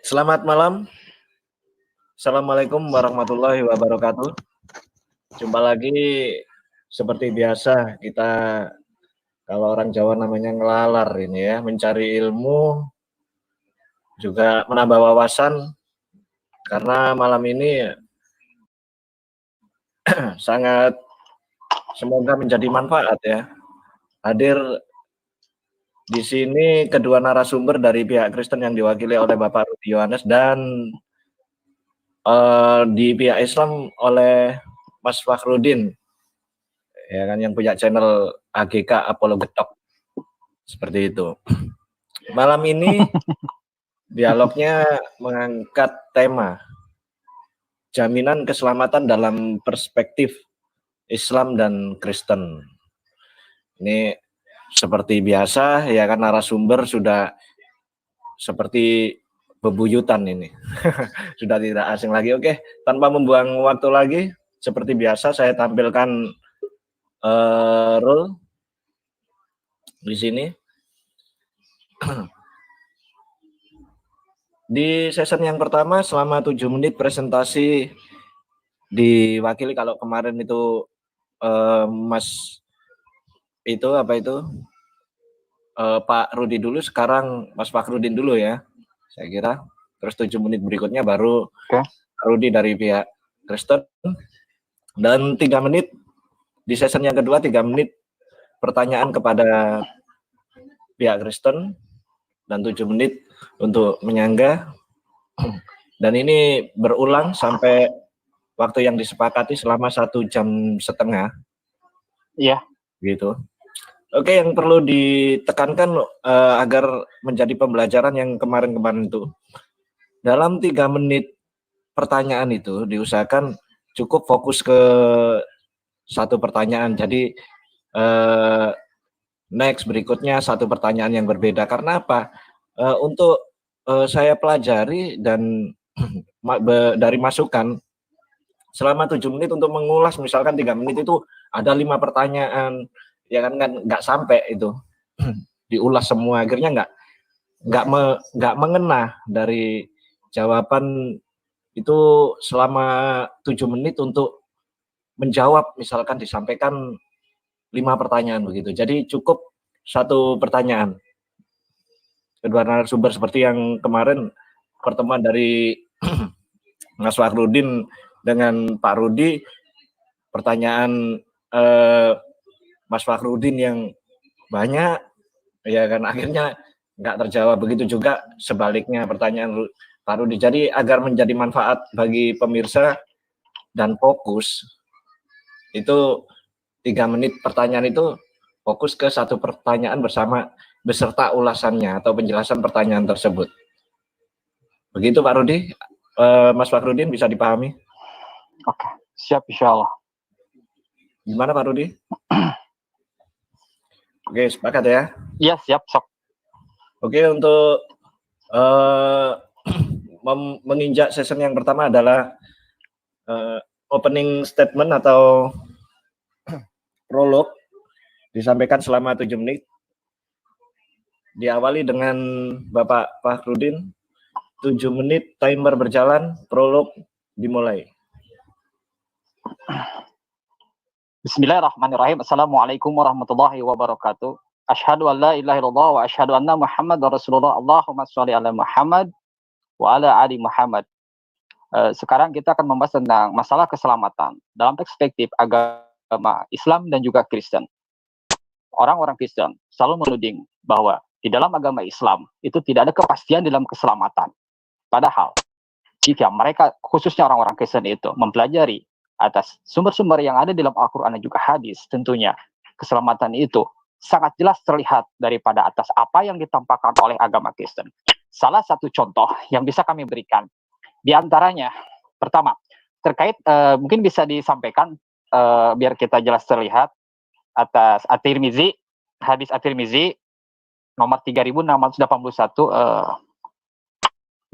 Selamat malam. Assalamualaikum warahmatullahi wabarakatuh. Jumpa lagi seperti biasa kita kalau orang Jawa namanya ngelalar ini ya, mencari ilmu, juga menambah wawasan karena malam ini sangat semoga menjadi manfaat ya. Hadir di sini kedua narasumber dari pihak Kristen yang diwakili oleh Bapak Rudi Yohanes dan di pihak Islam oleh Mas Fakhrudin ya kan yang punya channel AGK Apologetok seperti itu. Malam ini dialognya mengangkat tema jaminan keselamatan dalam perspektif Islam dan Kristen. Ini seperti biasa ya kan narasumber sudah seperti bebuyutan ini. Sudah tidak asing lagi. Oke, tanpa membuang waktu lagi seperti biasa saya tampilkan role di sini. Di session yang pertama selama 7 menit presentasi diwakili kalau kemarin itu Mas itu apa itu Pak Rudi dulu, sekarang Mas Fakhrudin dulu ya saya kira, terus 7 menit berikutnya baru Pak Rudi dari pihak Kristen, dan 3 menit di session yang kedua 3 menit pertanyaan kepada pihak Kristen dan 7 menit untuk menyangga, dan ini berulang sampai waktu yang disepakati selama 1,5 jam. Iya. Gitu. Oke, yang perlu ditekankan agar menjadi pembelajaran yang kemarin-kemarin itu, dalam 3 menit pertanyaan itu diusahakan cukup fokus ke satu pertanyaan. Jadi next berikutnya satu pertanyaan yang berbeda. Karena apa? Untuk saya pelajari dan dari masukan selama 7 menit untuk mengulas, misalkan 3 menit itu ada 5 pertanyaan, ya kan nggak sampai itu diulas semua, akhirnya nggak mengena dari jawaban itu selama 7 menit untuk menjawab, misalkan disampaikan 5 pertanyaan begitu. Jadi cukup satu pertanyaan. Kedua narasumber seperti yang kemarin pertemuan dari Mas Fakhrudin dengan Pak Rudi, pertanyaan Mas Fakhrudin yang banyak ya kan akhirnya nggak terjawab, begitu juga sebaliknya pertanyaan Pak Rudi. Jadi agar menjadi manfaat bagi pemirsa dan fokus, itu 3 menit pertanyaan itu fokus ke satu pertanyaan beserta ulasannya atau penjelasan pertanyaan tersebut. Begitu Pak Rudi, Mas Fakhrudin, bisa dipahami? Oke, siap insyaallah. Gimana Pak Rudi? Oke, sepakat ya? Iya, siap, sok. Oke, untuk menginjak session yang pertama adalah opening statement atau prolog disampaikan selama 7 menit. Diawali dengan Bapak Fakhrudin, 7 menit timer berjalan, prolog dimulai. Bismillahirrahmanirrahim. Assalamualaikum warahmatullahi wabarakatuh. Asyhadu an la ilaha illallah wa asyhadu anna Muhammadar Rasulullah. Allahumma sholli ala Muhammad wa ala ali Muhammad. Sekarang kita akan membahas tentang masalah keselamatan dalam perspektif agama Islam dan juga Kristen. Orang-orang Kristen selalu menuding bahwa di dalam agama Islam itu tidak ada kepastian dalam keselamatan. Padahal jika mereka, khususnya orang-orang Kristen itu, mempelajari atas sumber-sumber yang ada dalam Al-Quran dan juga hadis, tentunya keselamatan itu sangat jelas terlihat daripada atas apa yang ditampakkan oleh agama Kristen. Salah satu contoh yang bisa kami berikan, di antaranya, pertama, terkait, mungkin bisa disampaikan, biar kita jelas terlihat, atas At-Tirmizi, hadis At-Tirmizi, nomor 3681,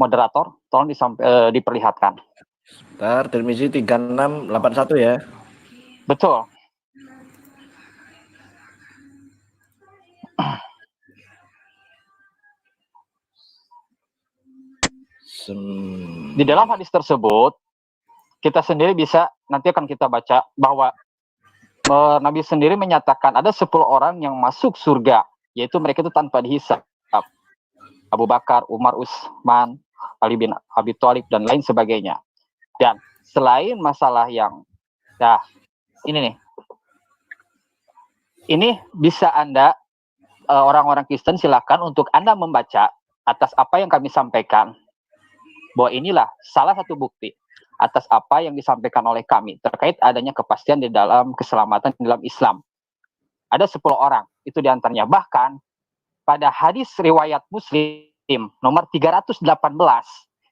moderator, tolong diperlihatkan. Bentar, Tirmizi 3681 ya. Betul. Di dalam hadis tersebut, kita sendiri bisa, nanti akan kita baca bahwa Nabi sendiri menyatakan ada 10 orang yang masuk surga, yaitu mereka itu tanpa dihisab. Abu Bakar, Umar, Utsman, Ali bin Abi Thalib, dan lain sebagainya. Dan selain masalah yang, nah ini nih, ini bisa Anda, orang-orang Kristen, silakan untuk Anda membaca atas apa yang kami sampaikan, bahwa inilah salah satu bukti atas apa yang disampaikan oleh kami terkait adanya kepastian di dalam keselamatan di dalam Islam. Ada 10 orang, itu diantaranya. Bahkan pada hadis riwayat Muslim nomor 318,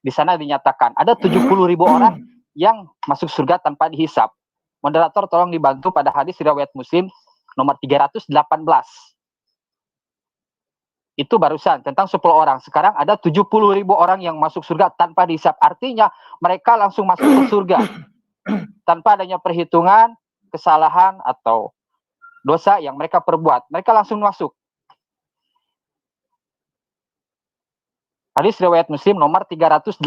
di sana dinyatakan ada 70.000 orang yang masuk surga tanpa dihisap. Moderator tolong dibantu pada hadis riwayat Muslim nomor 318. Itu barusan tentang 10 orang. Sekarang ada 70.000 orang yang masuk surga tanpa dihisap. Artinya mereka langsung masuk ke surga tanpa adanya perhitungan kesalahan atau dosa yang mereka perbuat. Mereka langsung masuk. Hadis riwayat Muslim nomor 318.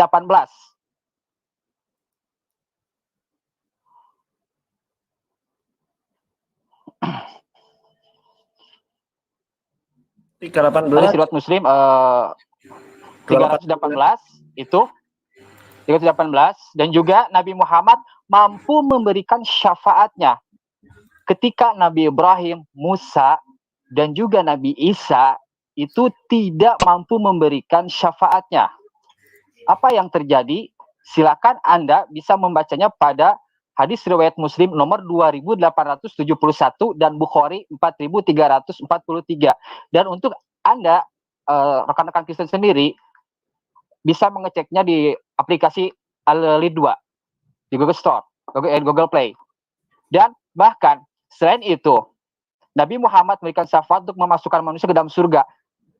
Hadis riwayat Muslim 318 itu 318, dan juga Nabi Muhammad mampu memberikan syafaatnya ketika Nabi Ibrahim, Musa, dan juga Nabi Isa itu tidak mampu memberikan syafaatnya. Apa yang terjadi? Silakan Anda bisa membacanya pada hadis riwayat Muslim nomor 2871 dan Bukhari 4343. Dan untuk Anda, rekan-rekan Kristen sendiri, bisa mengeceknya di aplikasi Al-Lid 2 di Google Store, Google Play. Dan bahkan selain itu, Nabi Muhammad memberikan syafaat untuk memasukkan manusia ke dalam surga.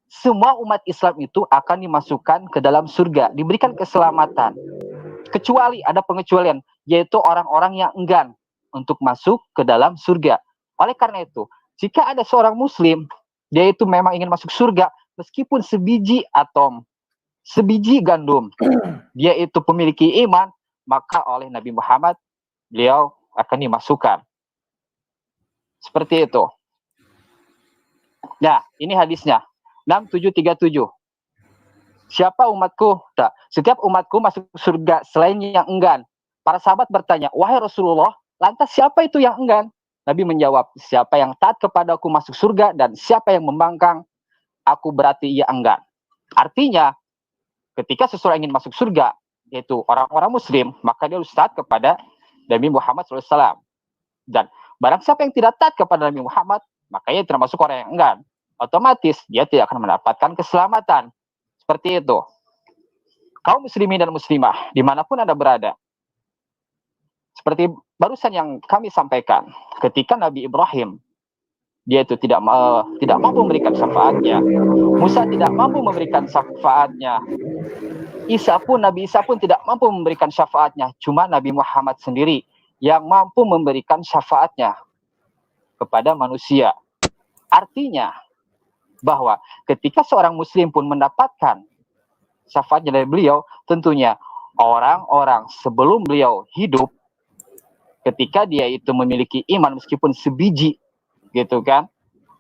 Semua umat Islam itu akan dimasukkan ke dalam surga, diberikan keselamatan. Kecuali ada pengecualian, yaitu orang-orang yang enggan untuk masuk ke dalam surga. Oleh karena itu, jika ada seorang muslim, dia itu memang ingin masuk surga, meskipun sebiji atom, sebiji gandum, dia itu memiliki iman, maka oleh Nabi Muhammad, beliau akan dimasukkan. Seperti itu. Nah, ini hadisnya. 6737. Siapa umatku? Nah, setiap umatku masuk surga selain yang enggan. Para sahabat bertanya, wahai Rasulullah, lantas siapa itu yang enggan? Nabi menjawab, siapa yang taat kepadaku masuk surga, dan siapa yang membangkang, aku berarti ia enggan. Artinya, ketika seseorang ingin masuk surga, yaitu orang-orang muslim, maka dia harus taat kepada Nabi Muhammad SAW. Dan barang siapa yang tidak taat kepada Nabi Muhammad, maka ia termasuk orang yang enggan. Otomatis dia tidak akan mendapatkan keselamatan. Seperti itu. Kaum muslimin dan muslimah, dimanapun Anda berada, seperti barusan yang kami sampaikan, ketika Nabi Ibrahim, dia itu tidak mampu memberikan syafaatnya, Musa tidak mampu memberikan syafaatnya, Nabi Isa pun tidak mampu memberikan syafaatnya, cuma Nabi Muhammad sendiri yang mampu memberikan syafaatnya kepada manusia. Artinya bahwa ketika seorang muslim pun mendapatkan syafaatnya dari beliau, tentunya orang-orang sebelum beliau hidup, ketika dia itu memiliki iman meskipun sebiji, gitu kan,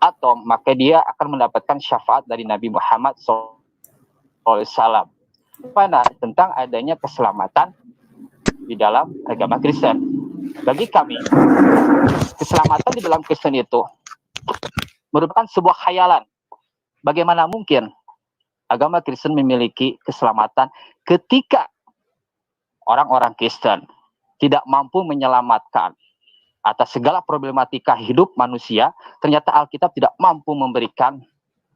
atau maka dia akan mendapatkan syafaat dari Nabi Muhammad SAW. Pada tentang adanya keselamatan di dalam agama Kristen. Bagi kami, keselamatan di dalam Kristen itu merupakan sebuah khayalan. Bagaimana mungkin agama Kristen memiliki keselamatan ketika orang-orang Kristen tidak mampu menyelamatkan atas segala problematika hidup manusia? Ternyata Alkitab tidak mampu memberikan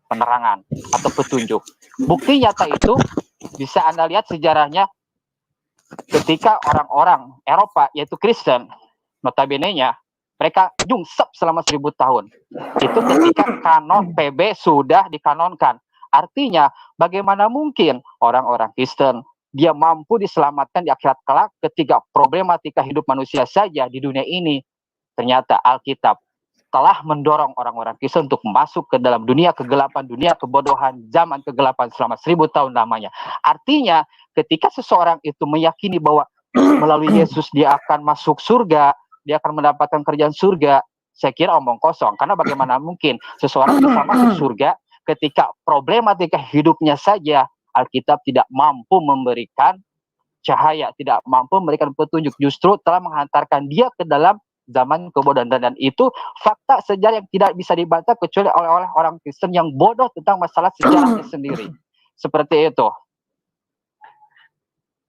penerangan atau petunjuk. Bukti nyata itu bisa Anda lihat sejarahnya ketika orang-orang Eropa, yaitu Kristen, notabene-nya mereka nyungsep selama 1000 tahun. Itu ketika kanon PB sudah dikanonkan. Artinya, bagaimana mungkin orang-orang Kristen dia mampu diselamatkan di akhirat kelak ketika problematika hidup manusia saja di dunia ini ternyata Alkitab telah mendorong orang-orang Kristen untuk masuk ke dalam dunia kegelapan, dunia kebodohan, zaman kegelapan selama 1000 tahun lamanya. Artinya, ketika seseorang itu meyakini bahwa melalui Yesus dia akan masuk surga, dia akan mendapatkan kerjaan surga, saya kira omong kosong. Karena bagaimana mungkin seseorang bisa masuk surga ketika problematika hidupnya saja Alkitab tidak mampu memberikan cahaya, tidak mampu memberikan petunjuk, justru telah menghantarkan dia ke dalam zaman kebodohan, dan itu fakta sejarah yang tidak bisa dibantah kecuali oleh orang Kristen yang bodoh tentang masalah sejarahnya sendiri. Seperti itu.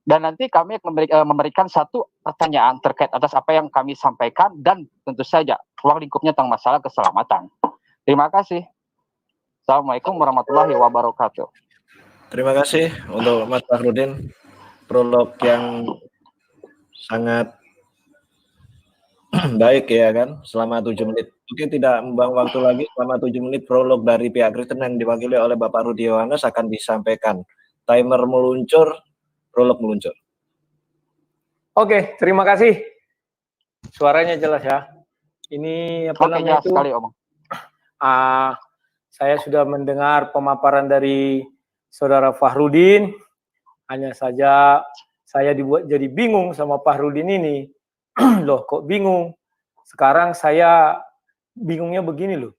Dan nanti kami memberikan satu pertanyaan terkait atas apa yang kami sampaikan, dan tentu saja ruang lingkupnya tentang masalah keselamatan. Terima kasih. Assalamualaikum warahmatullahi wabarakatuh. Terima kasih untuk Mas Fahrudin, prolog yang sangat baik ya kan, selama 7 menit. Mungkin tidak membuang waktu lagi, selama 7 menit prolog dari pihak Kristen yang diwakili oleh Bapak Rudi Yohanes akan disampaikan. Timer meluncur, prolog meluncur. Oke, terima kasih. Suaranya jelas ya. Ini apa namanya itu? Sekali, Om. Saya sudah mendengar pemaparan dari Saudara Fahrudin. Hanya saja saya dibuat jadi bingung sama Fahrudin ini. Loh, kok bingung? Sekarang saya bingungnya begini loh.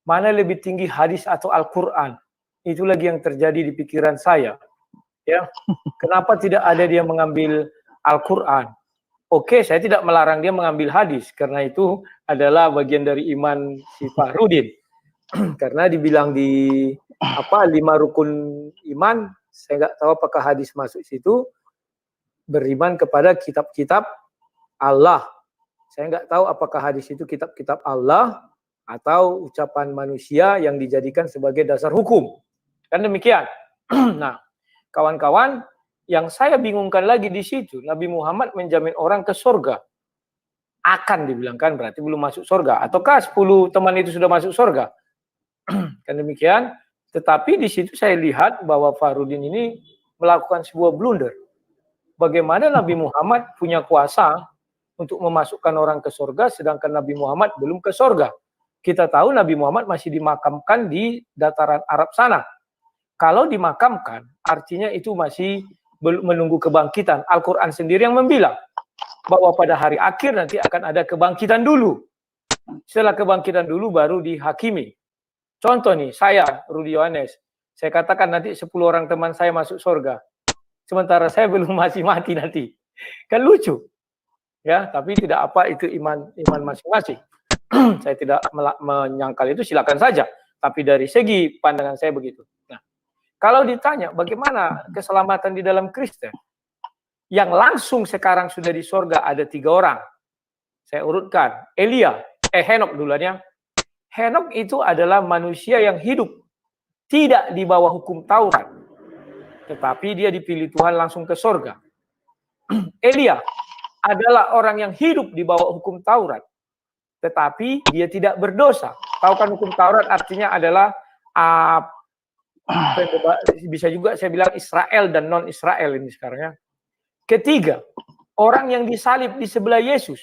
Mana lebih tinggi hadis atau Al-Quran? Itu lagi yang terjadi di pikiran saya. Ya, kenapa tidak ada dia mengambil Al-Quran? Oke, saya tidak melarang dia mengambil hadis, karena itu adalah bagian dari iman si Fahrudin. Karena dibilang di 5 rukun iman, saya nggak tahu apakah hadis masuk situ. Beriman kepada kitab-kitab Allah. Saya nggak tahu apakah hadis itu kitab-kitab Allah atau ucapan manusia yang dijadikan sebagai dasar hukum. Kan demikian. Nah, kawan-kawan, yang saya bingungkan lagi di situ, Nabi Muhammad menjamin orang ke surga. Akan dibilangkan berarti belum masuk surga. Ataukah 10 teman itu sudah masuk surga? Kan demikian. Tetapi di situ saya lihat bahwa Fahrudin ini melakukan sebuah blunder. Bagaimana Nabi Muhammad punya kuasa untuk memasukkan orang ke surga, sedangkan Nabi Muhammad belum ke surga. Kita tahu Nabi Muhammad masih dimakamkan di dataran Arab sana. Kalau dimakamkan, artinya itu masih menunggu kebangkitan. Al-Quran sendiri yang membilang bahwa pada hari akhir nanti akan ada kebangkitan dulu. Setelah kebangkitan dulu baru dihakimi. Contoh nih, saya, Rudi Yohanes, saya katakan nanti 10 orang teman saya masuk surga. Sementara saya belum masih mati nanti. Kan lucu. Ya, tapi tidak apa, itu iman masing-masing. Saya tidak menyangkal itu, silakan saja. Tapi dari segi pandangan saya begitu. Nah, kalau ditanya bagaimana keselamatan di dalam Kristen, yang langsung sekarang sudah di surga ada 3 orang. Saya urutkan. Henok dulunya. Henok itu adalah manusia yang hidup tidak di bawah hukum Taurat, tetapi dia dipilih Tuhan langsung ke surga. Elia adalah orang yang hidup di bawah hukum Taurat, tetapi dia tidak berdosa. Tahu kan hukum Taurat artinya adalah bisa juga saya bilang Israel dan non-Israel ini sekarang ya. Ketiga, orang yang disalib di sebelah Yesus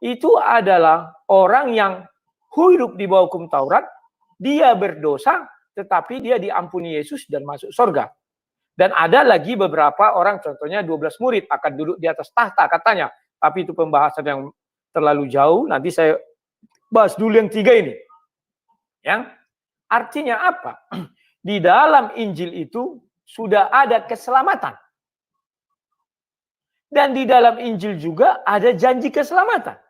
itu adalah orang yang hidup di bawah hukum Taurat, dia berdosa, tetapi dia diampuni Yesus dan masuk surga. Dan ada lagi beberapa orang, contohnya 12 murid akan duduk di atas tahta katanya. Tapi itu pembahasan yang terlalu jauh, nanti saya bahas dulu yang 3 ini. Ya, artinya apa? Di dalam Injil itu sudah ada keselamatan. Dan di dalam Injil juga ada janji keselamatan.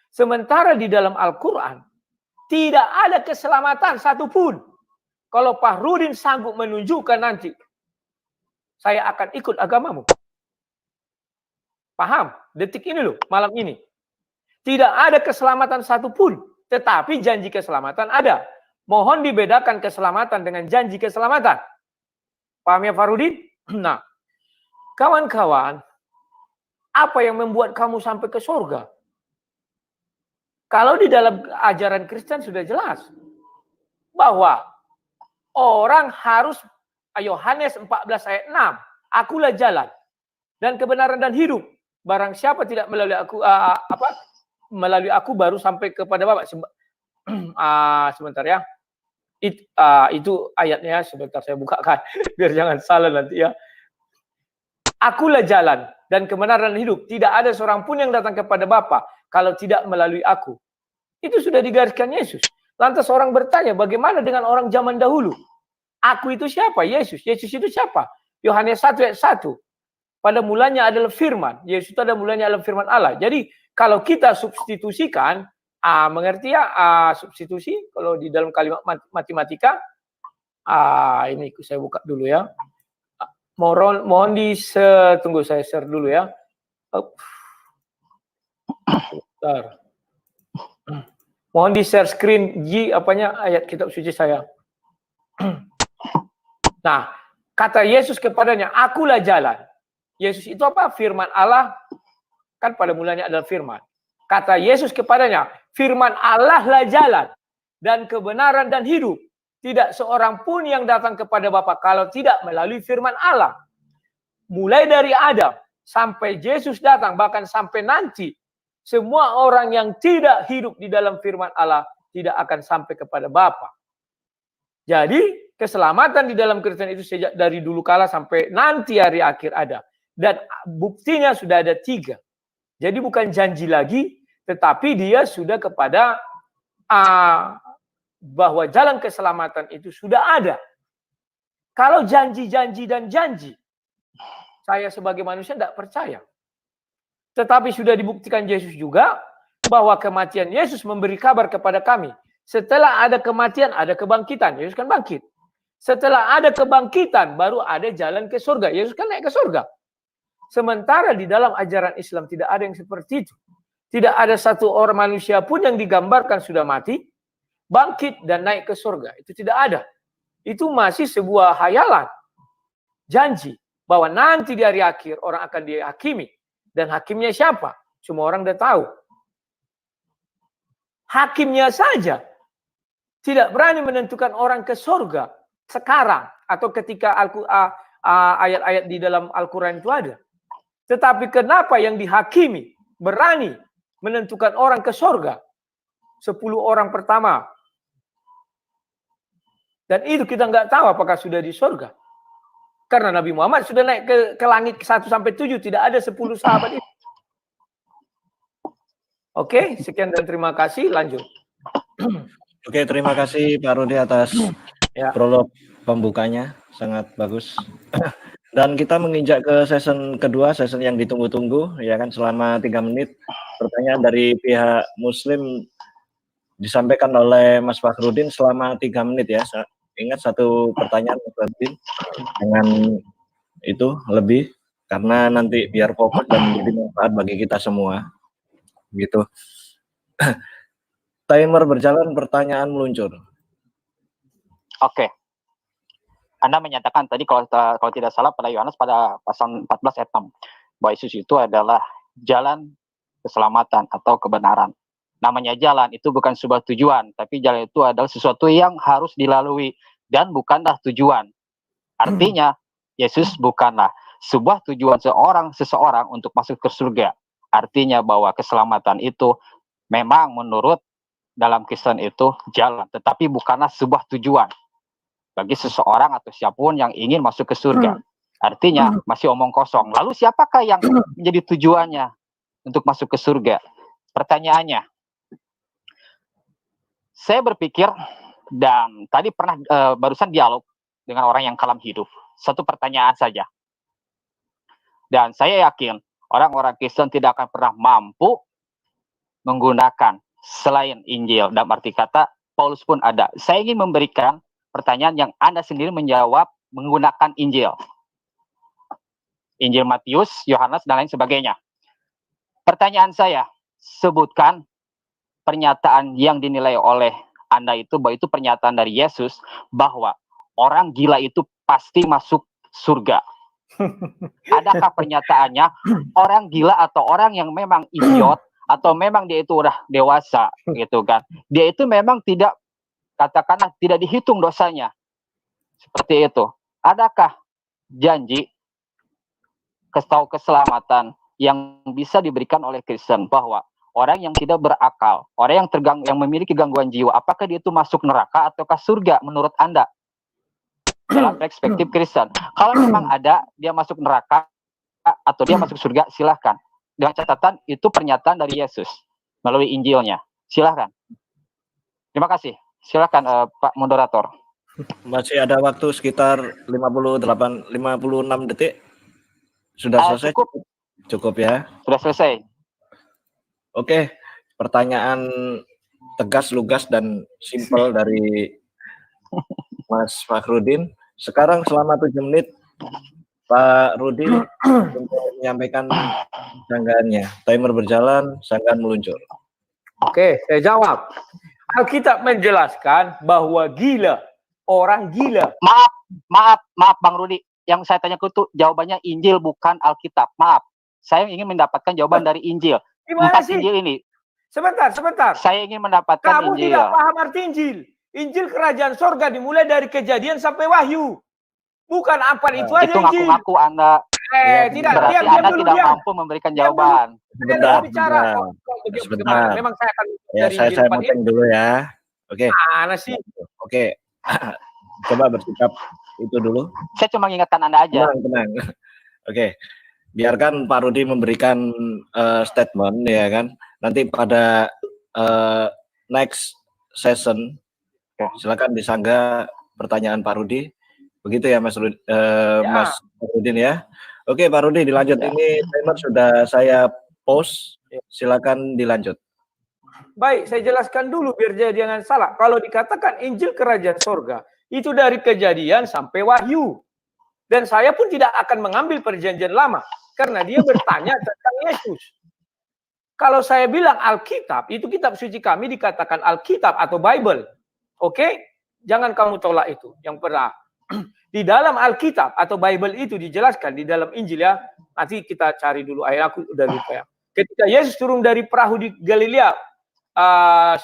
Sementara di dalam Al-Quran, tidak ada keselamatan satupun. Kalau Fahrudin sanggup menunjukkan nanti, saya akan ikut agamamu. Paham? Detik ini loh, malam ini. Tidak ada keselamatan satupun, tetapi janji keselamatan ada. Mohon dibedakan keselamatan dengan janji keselamatan. Paham ya Fahrudin? Nah, kawan-kawan, apa yang membuat kamu sampai ke surga? Kalau di dalam ajaran Kristen sudah jelas bahwa orang harus, Yohanes 14 ayat 6, akulah jalan dan kebenaran dan hidup. Barang siapa tidak melalui aku, melalui aku baru sampai kepada Bapa. sebentar ya. Itu ayatnya, sebentar saya bukakan biar jangan salah nanti ya. Akulah jalan dan kebenaran hidup. Tidak ada seorang pun yang datang kepada Bapa kalau tidak melalui aku. Itu sudah digariskan Yesus. Lantas orang bertanya, bagaimana dengan orang zaman dahulu? Aku itu siapa? Yesus. Yesus itu siapa? Yohanes 1 ayat 1. Pada mulanya adalah firman. Yesus itu pada mulanya adalah firman Allah. Jadi kalau kita substitusikan, mengerti ya, substitusi kalau di dalam kalimat matematika, ini saya buka dulu ya. Mohon tunggu saya share dulu ya. Bentar. Mohon di share screen ayat kitab suci saya. Nah, kata Yesus kepadanya, akulah jalan. Yesus itu apa? Firman Allah, kan pada mulanya adalah firman. Kata Yesus kepadanya, firman Allah lah jalan dan kebenaran dan hidup. Tidak seorang pun yang datang kepada Bapa kalau tidak melalui firman Allah. Mulai dari Adam sampai Yesus datang, bahkan sampai nanti, semua orang yang tidak hidup di dalam firman Allah tidak akan sampai kepada Bapa. Jadi keselamatan di dalam Kristen itu sejak dari dulu kala sampai nanti hari akhir ada. Dan buktinya sudah ada 3. Jadi bukan janji lagi, tetapi dia sudah kepada bahwa jalan keselamatan itu sudah ada. Kalau janji-janji dan janji, saya sebagai manusia tidak percaya. Tetapi sudah dibuktikan Yesus juga bahwa kematian Yesus memberi kabar kepada kami. Setelah ada kematian, ada kebangkitan. Yesus kan bangkit. Setelah ada kebangkitan, baru ada jalan ke surga. Yesus kan naik ke surga. Sementara di dalam ajaran Islam tidak ada yang seperti itu. Tidak ada satu orang manusia pun yang digambarkan sudah mati, bangkit dan naik ke surga. Itu tidak ada. Itu masih sebuah hayalan. Janji bahwa nanti di hari akhir orang akan dihakimi. Dan hakimnya siapa? Semua orang sudah tahu. Hakimnya saja tidak berani menentukan orang ke surga sekarang atau ketika ayat-ayat di dalam Al-Quran itu ada. Tetapi kenapa yang dihakimi berani menentukan orang ke surga? 10 orang pertama. Dan itu kita nggak tahu apakah sudah di surga. Karena Nabi Muhammad sudah naik ke langit 1 sampai 7, tidak ada 10 sahabat itu. Oke, sekian dan terima kasih. Lanjut. Oke, terima kasih Pak Rudi atas prolog pembukanya, sangat bagus. Dan kita menginjak ke session kedua, session yang ditunggu-tunggu, ya kan, selama 3 menit. Pertanyaan dari pihak Muslim disampaikan oleh Mas Fakhrudin selama 3 menit ya. Ingat satu pertanyaan Mas Fakhrudin, dengan itu lebih, karena nanti biar fokus dan menjadi manfaat bagi kita semua. Gitu. Timer berjalan, pertanyaan meluncur. Oke. Anda menyatakan tadi kalau tidak salah pada Yohanes pada pasal 14 ayat 6 bahwa Yesus itu adalah jalan keselamatan atau kebenaran. Namanya jalan itu bukan sebuah tujuan, tapi jalan itu adalah sesuatu yang harus dilalui dan bukanlah tujuan. Artinya Yesus bukanlah sebuah tujuan seseorang untuk masuk ke surga. Artinya bahwa keselamatan itu memang menurut dalam Kristen itu jalan, tetapi bukanlah sebuah tujuan bagi seseorang atau siapapun yang ingin masuk ke surga. Artinya masih omong kosong. Lalu siapakah yang menjadi tujuannya untuk masuk ke surga? Pertanyaannya, saya berpikir dan tadi pernah barusan dialog dengan orang yang kalam hidup. Satu pertanyaan saja. Dan saya yakin orang-orang Kristen tidak akan pernah mampu menggunakan selain Injil. Dalam arti kata, Paulus pun ada. Saya ingin memberikan pertanyaan yang Anda sendiri menjawab menggunakan Injil. Injil Matius, Yohanes, dan lain sebagainya. Pertanyaan saya, sebutkan pernyataan yang dinilai oleh Anda itu, bahwa itu pernyataan dari Yesus, bahwa orang gila itu pasti masuk surga. Adakah pernyataannya orang gila atau orang yang memang idiot, atau memang dia itu udah dewasa, gitu kan? Dia itu memang tidak, katakanlah tidak dihitung dosanya. Seperti itu. Adakah janji keselamatan yang bisa diberikan oleh Kristen bahwa orang yang tidak berakal, orang yang memiliki gangguan jiwa, apakah dia itu masuk neraka ataukah surga menurut Anda? Dalam perspektif Kristen. Kalau memang ada dia masuk neraka atau dia masuk surga, silahkan. Dengan catatan itu pernyataan dari Yesus melalui Injilnya. Silahkan. Terima kasih. Silahkan Pak Moderator. Masih ada waktu sekitar 56 detik. Sudah selesai? Cukup ya? Sudah selesai. Oke, pertanyaan tegas, lugas, dan simpel dari Mas Fakhrudin. Sekarang selama 7 menit, Pak Rudi untuk menyampaikan sanggahannya. Timer berjalan, sanggahan meluncur. Oke, saya jawab. Alkitab menjelaskan bahwa gila, orang gila. Maaf Bang Rudi. Yang saya tanya itu jawabannya Injil bukan Alkitab. Maaf. Saya ingin mendapatkan jawaban dari Injil. Gimana 4 sih? Injil ini. Sebentar. Saya ingin mendapatkan Kamu Injil. tidak paham arti Injil. Injil kerajaan sorga dimulai dari Kejadian sampai Wahyu. Bukan apa itu aja Itu Injil. ngaku-ngaku Anda. Tidak. Berarti Diam Anda dulu, tidak diam. mampu memberikan jawaban. Sebentar. Memang saya akan Ya, saya potong dulu ya. Oke. Mana sih? Oke. Coba bersikap itu dulu. Saya cuma mengingatkan Anda aja. Tenang. Oke. Biarkan Pak Rudi memberikan statement ya kan. Nanti pada next session silakan disanggah pertanyaan Pak Rudi. Begitu ya Mas Mas Rudin ya. Oke Pak Rudi dilanjut. Ini timer sudah saya post. Silakan dilanjut. Baik, saya jelaskan dulu biar jangan salah. Kalau dikatakan Injil kerajaan sorga, itu dari Kejadian sampai Wahyu. Dan saya pun tidak akan mengambil perjanjian lama. Karena dia bertanya tentang Yesus. Kalau saya bilang Alkitab, itu kitab suci kami dikatakan Alkitab atau Bible. Oke? Jangan kamu tolak itu. Yang pernah. Di dalam Alkitab atau Bible itu dijelaskan. Di dalam Injil ya. Nanti kita cari dulu. Aku udah lupa ya. Ketika Yesus turun dari perahu di Galilea.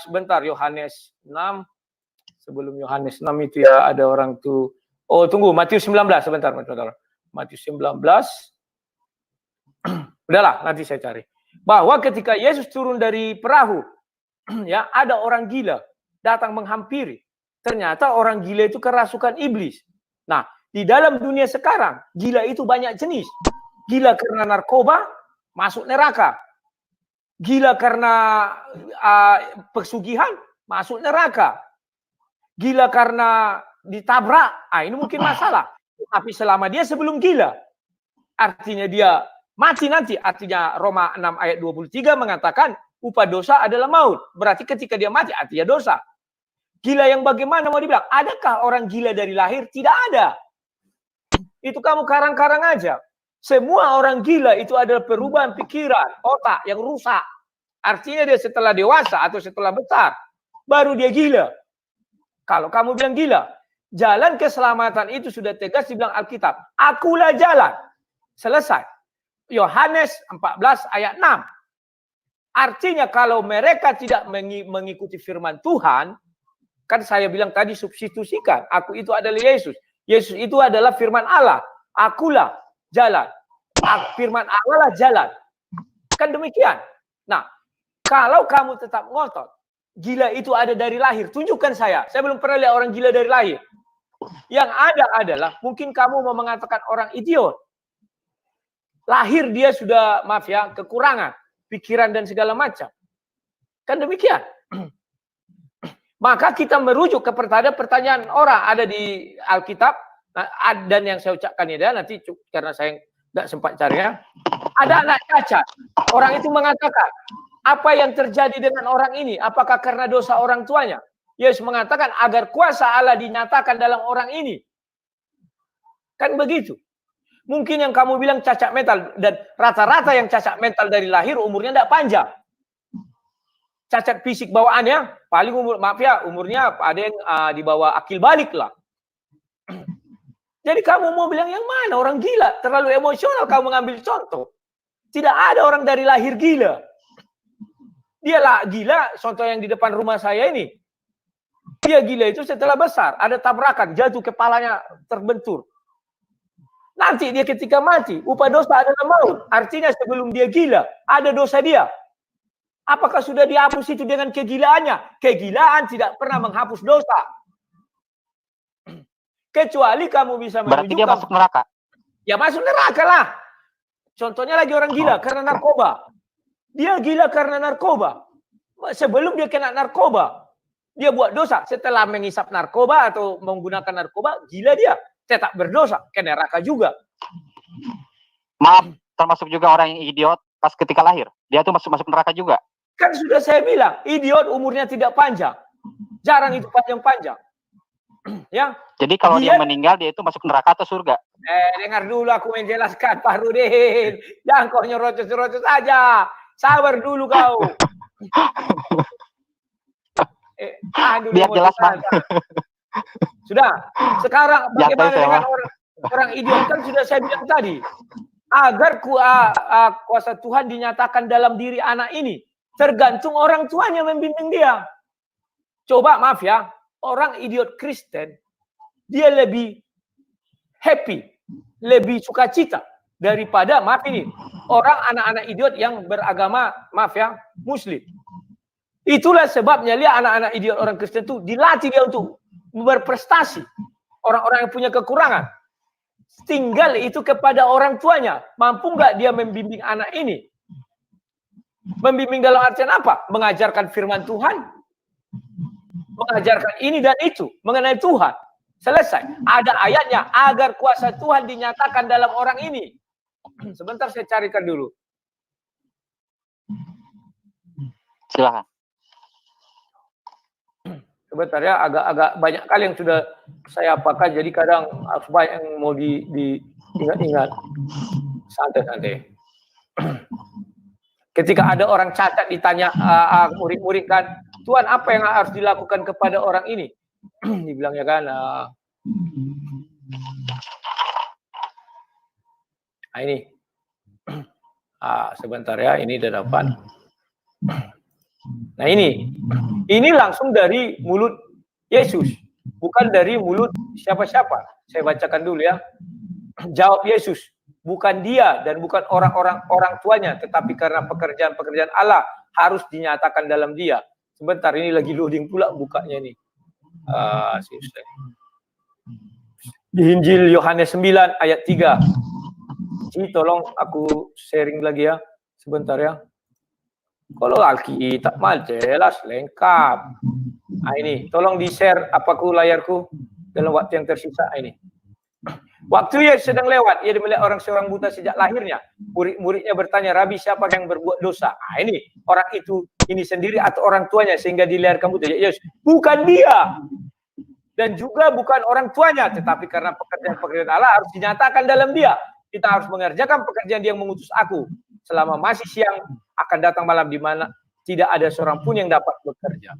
Sebentar, Yohanes 6. Sebelum Yohanes 6 itu ya ada orang tuh. Oh tunggu, Matius 19. Sebentar. Matius 19. Udahlah, nanti saya cari. Bahwa ketika Yesus turun dari perahu, ya ada orang gila datang menghampiri. Ternyata orang gila itu kerasukan iblis. Nah, di dalam dunia sekarang, gila itu banyak jenis. Gila karena narkoba, masuk neraka. Gila karena pesugihan, masuk neraka. Gila karena ditabrak, ini mungkin masalah. Tapi selama dia sebelum gila, artinya dia mati nanti. Artinya Roma 6 ayat 23 mengatakan upah dosa adalah maut. Berarti ketika dia mati artinya dosa. Gila yang bagaimana mau dibilang? Adakah orang gila dari lahir? Tidak ada. Itu kamu karang-karang aja. Semua orang gila itu adalah perubahan pikiran, otak yang rusak. Artinya dia setelah dewasa atau setelah besar, baru dia gila. Kalau kamu bilang gila, jalan keselamatan itu sudah tegas dibilang Alkitab. Akulah jalan. Selesai. Yohanes 14 ayat 6. Artinya kalau mereka tidak mengikuti firman Tuhan, kan saya bilang tadi substitusikan. Aku itu adalah Yesus. Yesus itu adalah firman Allah. Akulah jalan. Firman Allah lah jalan. Kan demikian. Nah, kalau kamu tetap ngotot, gila itu ada dari lahir. Tunjukkan saya. Saya belum pernah lihat orang gila dari lahir. Yang ada adalah, mungkin kamu mau mengatakan orang idiot. Lahir dia sudah, maaf ya, kekurangan. Pikiran dan segala macam. Kan demikian. Maka kita merujuk kepada pertanyaan orang ada di Alkitab. Dan yang saya ucapkan ini nanti karena saya tidak sempat cari ya. Ada anak cacat. Orang itu mengatakan, apa yang terjadi dengan orang ini? Apakah karena dosa orang tuanya? Yesus mengatakan agar kuasa Allah dinyatakan dalam orang ini. Kan begitu. Mungkin yang kamu bilang cacat mental. Dan rata-rata yang cacat mental dari lahir umurnya tidak panjang. Cacat fisik bawaannya paling umur, maaf ya, umurnya ada yang di bawah akil balik lah. Jadi kamu mau bilang yang mana? Orang gila, terlalu emosional kamu mengambil contoh. Tidak ada orang dari lahir gila. Dia lah gila, contoh yang di depan rumah saya ini. Dia gila itu setelah besar, ada tabrakan, jatuh kepalanya terbentur. Nanti dia ketika mati, upah dosa adalah maut. Artinya sebelum dia gila, ada dosa dia. Apakah sudah dihapus itu dengan kegilaannya? Kegilaan tidak pernah menghapus dosa. Kecuali kamu bisa menunjukkan. Berarti dia masuk neraka? Ya masuk neraka lah. Contohnya lagi orang gila karena narkoba. Dia gila karena narkoba. Sebelum dia kena narkoba, dia buat dosa. Setelah menghisap narkoba atau menggunakan narkoba, gila dia. Tetap berdosa, ke neraka juga. Maaf, termasuk juga orang yang idiot pas ketika lahir. Dia tuh masuk neraka juga. Kan sudah saya bilang, idiot umurnya tidak panjang. Jarang itu panjang-panjang. Ya. Jadi kalau dia meninggal, dia itu masuk neraka atau surga? Dengar dulu aku menjelaskan, Pak Rudin. Jangan kau nyerocos-nyerocos saja. Sabar dulu kau. Biar jelas, Bang. Sudah. Sekarang bagaimana dengan orang idiot? Kan sudah saya bilang tadi. Agar kuasa Tuhan dinyatakan dalam diri anak ini. Tergantung orang tuanya membimbing dia. Coba maaf ya, orang idiot Kristen, dia lebih happy, lebih sukacita daripada, maaf ini, orang anak-anak idiot yang beragama, maaf ya, Muslim. Itulah sebabnya lihat anak-anak idiot orang Kristen itu dilatih dia untuk berprestasi. Orang-orang yang punya kekurangan. Tinggal itu kepada orang tuanya. Mampu nggak dia membimbing anak ini? Membimbing dalam artian apa? Mengajarkan firman Tuhan. Mengajarkan ini dan itu. Mengenai Tuhan. Selesai. Ada ayatnya. Agar kuasa Tuhan dinyatakan dalam orang ini. Sebentar saya carikan dulu. Silakan. Sebentar ya. Agak banyak kali yang sudah saya apakan. Jadi kadang harus banyak yang mau diingat-ingat. Santai-santai. Ketika ada orang cacat ditanya murid-murid kan, Tuhan apa yang harus dilakukan kepada orang ini? Dibilangnya kan, ini, sebentar ya, ini udah dapat. Nah ini langsung dari mulut Yesus, bukan dari mulut siapa-siapa. Saya bacakan dulu ya. Jawab Yesus. Bukan dia dan bukan orang tuanya, tetapi karena pekerjaan-pekerjaan Allah harus dinyatakan dalam dia. Sebentar, ini lagi loading pula bukanya ini. Di Injil Yohanes 9 ayat 3. Ci, tolong aku sharing lagi ya. Sebentar ya. Kalau Alkitab mah jelas lengkap. Nah ini, tolong di-share apaku layarku dalam waktu yang tersisa ini. Waktu ia sedang lewat, ia melihat seorang buta sejak lahirnya. Murid-muridnya bertanya, Rabi, siapa yang berbuat dosa? Nah, ini orang itu ini sendiri atau orang tuanya sehingga dilahirkan buta? Yes, bukan dia. Dan juga bukan orang tuanya, tetapi karena pekerjaan-pekerjaan Allah harus dinyatakan dalam dia. Kita harus mengerjakan pekerjaan dia yang mengutus aku. Selama masih siang akan datang malam di mana tidak ada seorang pun yang dapat bekerja.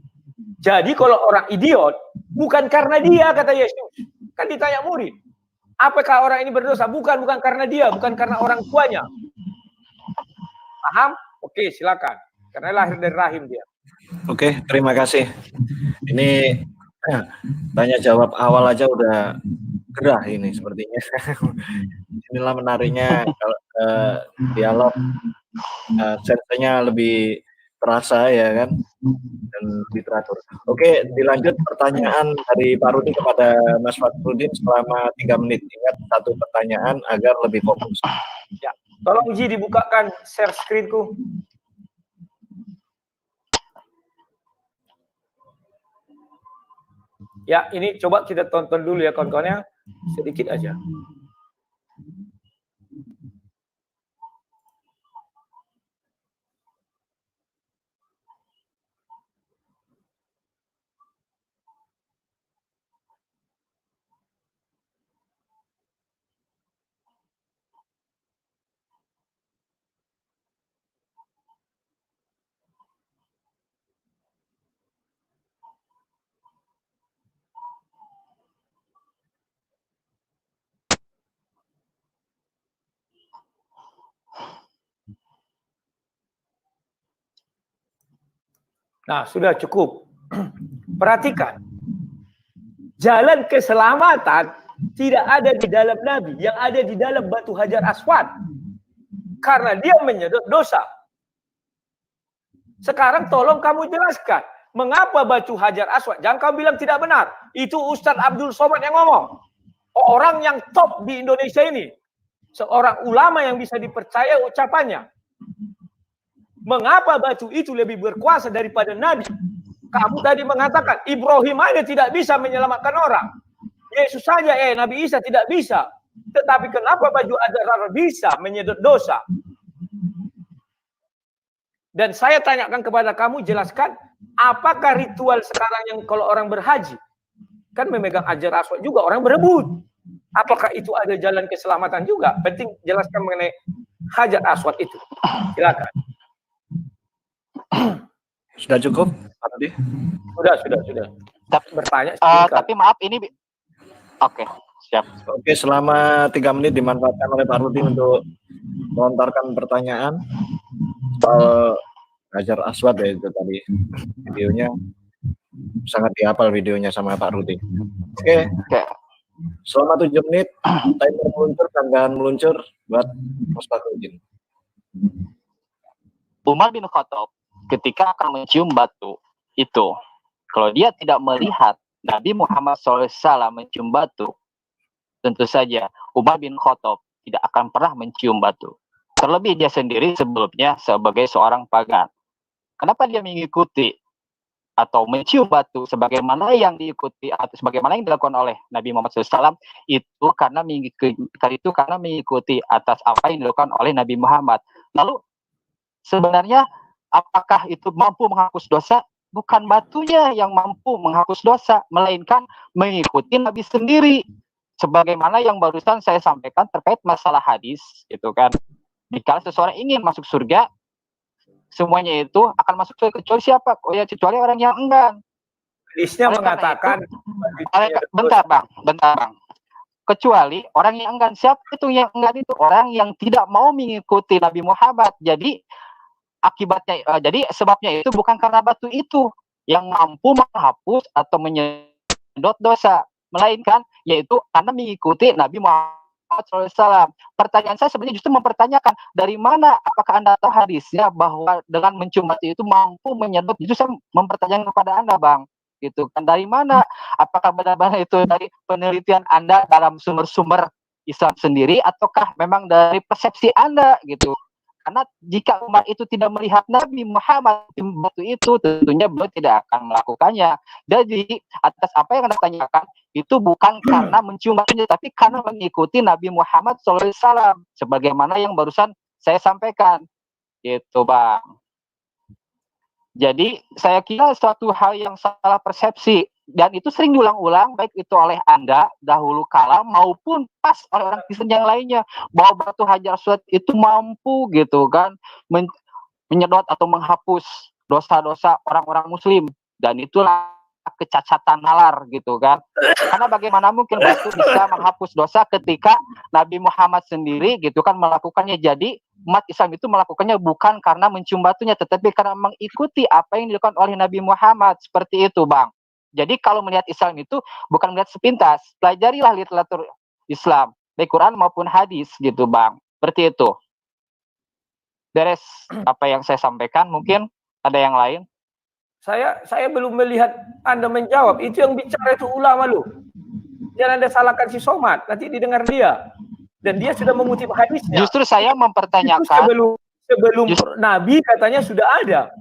Jadi kalau orang idiot, bukan karena dia, kata Yesus. Kan ditanya murid. Apakah orang ini berdosa? Bukan karena dia, bukan karena orang tuanya. Paham? Oke, silakan. Karena lahir dari rahim dia. Oke, terima kasih. Ini tanya jawab awal aja udah gerah ini sepertinya. Inilah menariknya kalau dialog sensenya lebih terasa ya kan, dan literatur. Oke, dilanjut pertanyaan dari Pak Rudi kepada Mas Fahrudin selama 3 menit. Ingat, satu pertanyaan agar lebih fokus. Ya, tolong Ji dibukakan share screen-ku. Ya, ini coba kita tonton dulu ya kawan-kawannya, sedikit aja. Nah, sudah cukup. Perhatikan. Jalan keselamatan tidak ada di dalam Nabi, yang ada di dalam batu Hajar Aswad. Karena dia menyedot dosa. Sekarang tolong kamu jelaskan, mengapa batu Hajar Aswad? Jangan kamu bilang tidak benar. Itu Ustadz Abdul Somad yang ngomong. Orang yang top di Indonesia ini. Seorang ulama yang bisa dipercaya ucapannya. Mengapa batu itu lebih berkuasa daripada Nabi? Kamu tadi mengatakan Ibrahim aja tidak bisa menyelamatkan orang. Yesus saja, Nabi Isa tidak bisa. Tetapi kenapa baju Hajar bisa menyedot dosa? Dan saya tanyakan kepada kamu, jelaskan, apakah ritual sekarang yang kalau orang berhaji, kan memegang Hajar Aswad juga, orang berebut. Apakah itu ada jalan keselamatan juga? Penting jelaskan mengenai Hajar Aswad itu. Silakan. Sudah cukup, Pak Rudi? Sudah. Bertanya. Tapi maaf ini, oke, siap. Oke, selama 3 menit dimanfaatkan oleh Pak Rudi untuk melontarkan pertanyaan soal Hajar Aswad ya, itu tadi videonya sangat dihafal videonya sama Pak Rudi. Oke. Selama 7 menit timer meluncur, tanggahan meluncur buat Mas Fakhrudin. Umar bin Khattab ketika akan mencium batu itu, kalau dia tidak melihat Nabi Muhammad SAW mencium batu, tentu saja Umar bin Khattab tidak akan pernah mencium batu. Terlebih dia sendiri sebelumnya sebagai seorang pagan. Kenapa dia mengikuti atau mencium batu sebagaimana yang diikuti atau sebagaimana yang dilakukan oleh Nabi Muhammad SAW itu karena mengikuti atas apa yang dilakukan oleh Nabi Muhammad. Lalu sebenarnya apakah itu mampu menghapus dosa? Bukan batunya yang mampu menghapus dosa, melainkan mengikuti Nabi sendiri. Sebagaimana yang barusan saya sampaikan terkait masalah hadis, gitu kan. Jika seseorang ingin masuk surga, semuanya itu akan masuk surga kecuali siapa? Oh ya, kecuali orang yang enggan. Hadisnya mengatakan bentar bang. Kecuali orang yang enggan. Siapa itu yang enggan? Itu orang yang tidak mau mengikuti Nabi Muhammad. Jadi akibatnya, jadi sebabnya itu bukan karena batu itu yang mampu menghapus atau menyedot dosa, melainkan yaitu karena mengikuti Nabi Muhammad SAW. Pertanyaan saya sebenarnya justru mempertanyakan dari mana, apakah Anda tahu hadisnya bahwa dengan mencium batu itu mampu menyedot? Justru saya mempertanyakan kepada Anda, Bang, gitu kan, dari mana? Apakah benar-benar itu dari penelitian Anda dalam sumber-sumber Islam sendiri, ataukah memang dari persepsi Anda gitu? Karena jika umat itu tidak melihat Nabi Muhammad batu itu, tentunya beliau tidak akan melakukannya. Jadi atas apa yang Anda tanyakan itu bukan karena mencium batunya, tapi karena mengikuti Nabi Muhammad SAW, sebagaimana yang barusan saya sampaikan, gitu Bang. Jadi saya kira suatu hal yang salah persepsi, dan itu sering diulang-ulang baik itu oleh Anda dahulu kala maupun pas oleh orang Kristen yang lainnya, bahwa batu Hajar Aswad itu mampu gitu kan menyedot atau menghapus dosa-dosa orang-orang muslim, dan itulah kecacatan nalar gitu kan. Karena bagaimana mungkin batu bisa menghapus dosa ketika Nabi Muhammad sendiri gitu kan melakukannya. Jadi umat Islam itu melakukannya bukan karena mencium batunya, tetapi karena mengikuti apa yang dilakukan oleh Nabi Muhammad. Seperti itu Bang. Jadi kalau melihat Islam itu bukan melihat sepintas, pelajarilah literatur Islam, baik Quran maupun hadis gitu Bang. Seperti itu. Beres apa yang saya sampaikan, mungkin ada yang lain? Saya belum melihat Anda menjawab. Itu yang bicara itu ulama lu. Jangan Anda salahkan si Somad, nanti didengar dia. Dan dia sudah mengutip hadisnya. Justru saya mempertanyakan. Sebelum Nabi katanya sudah ada.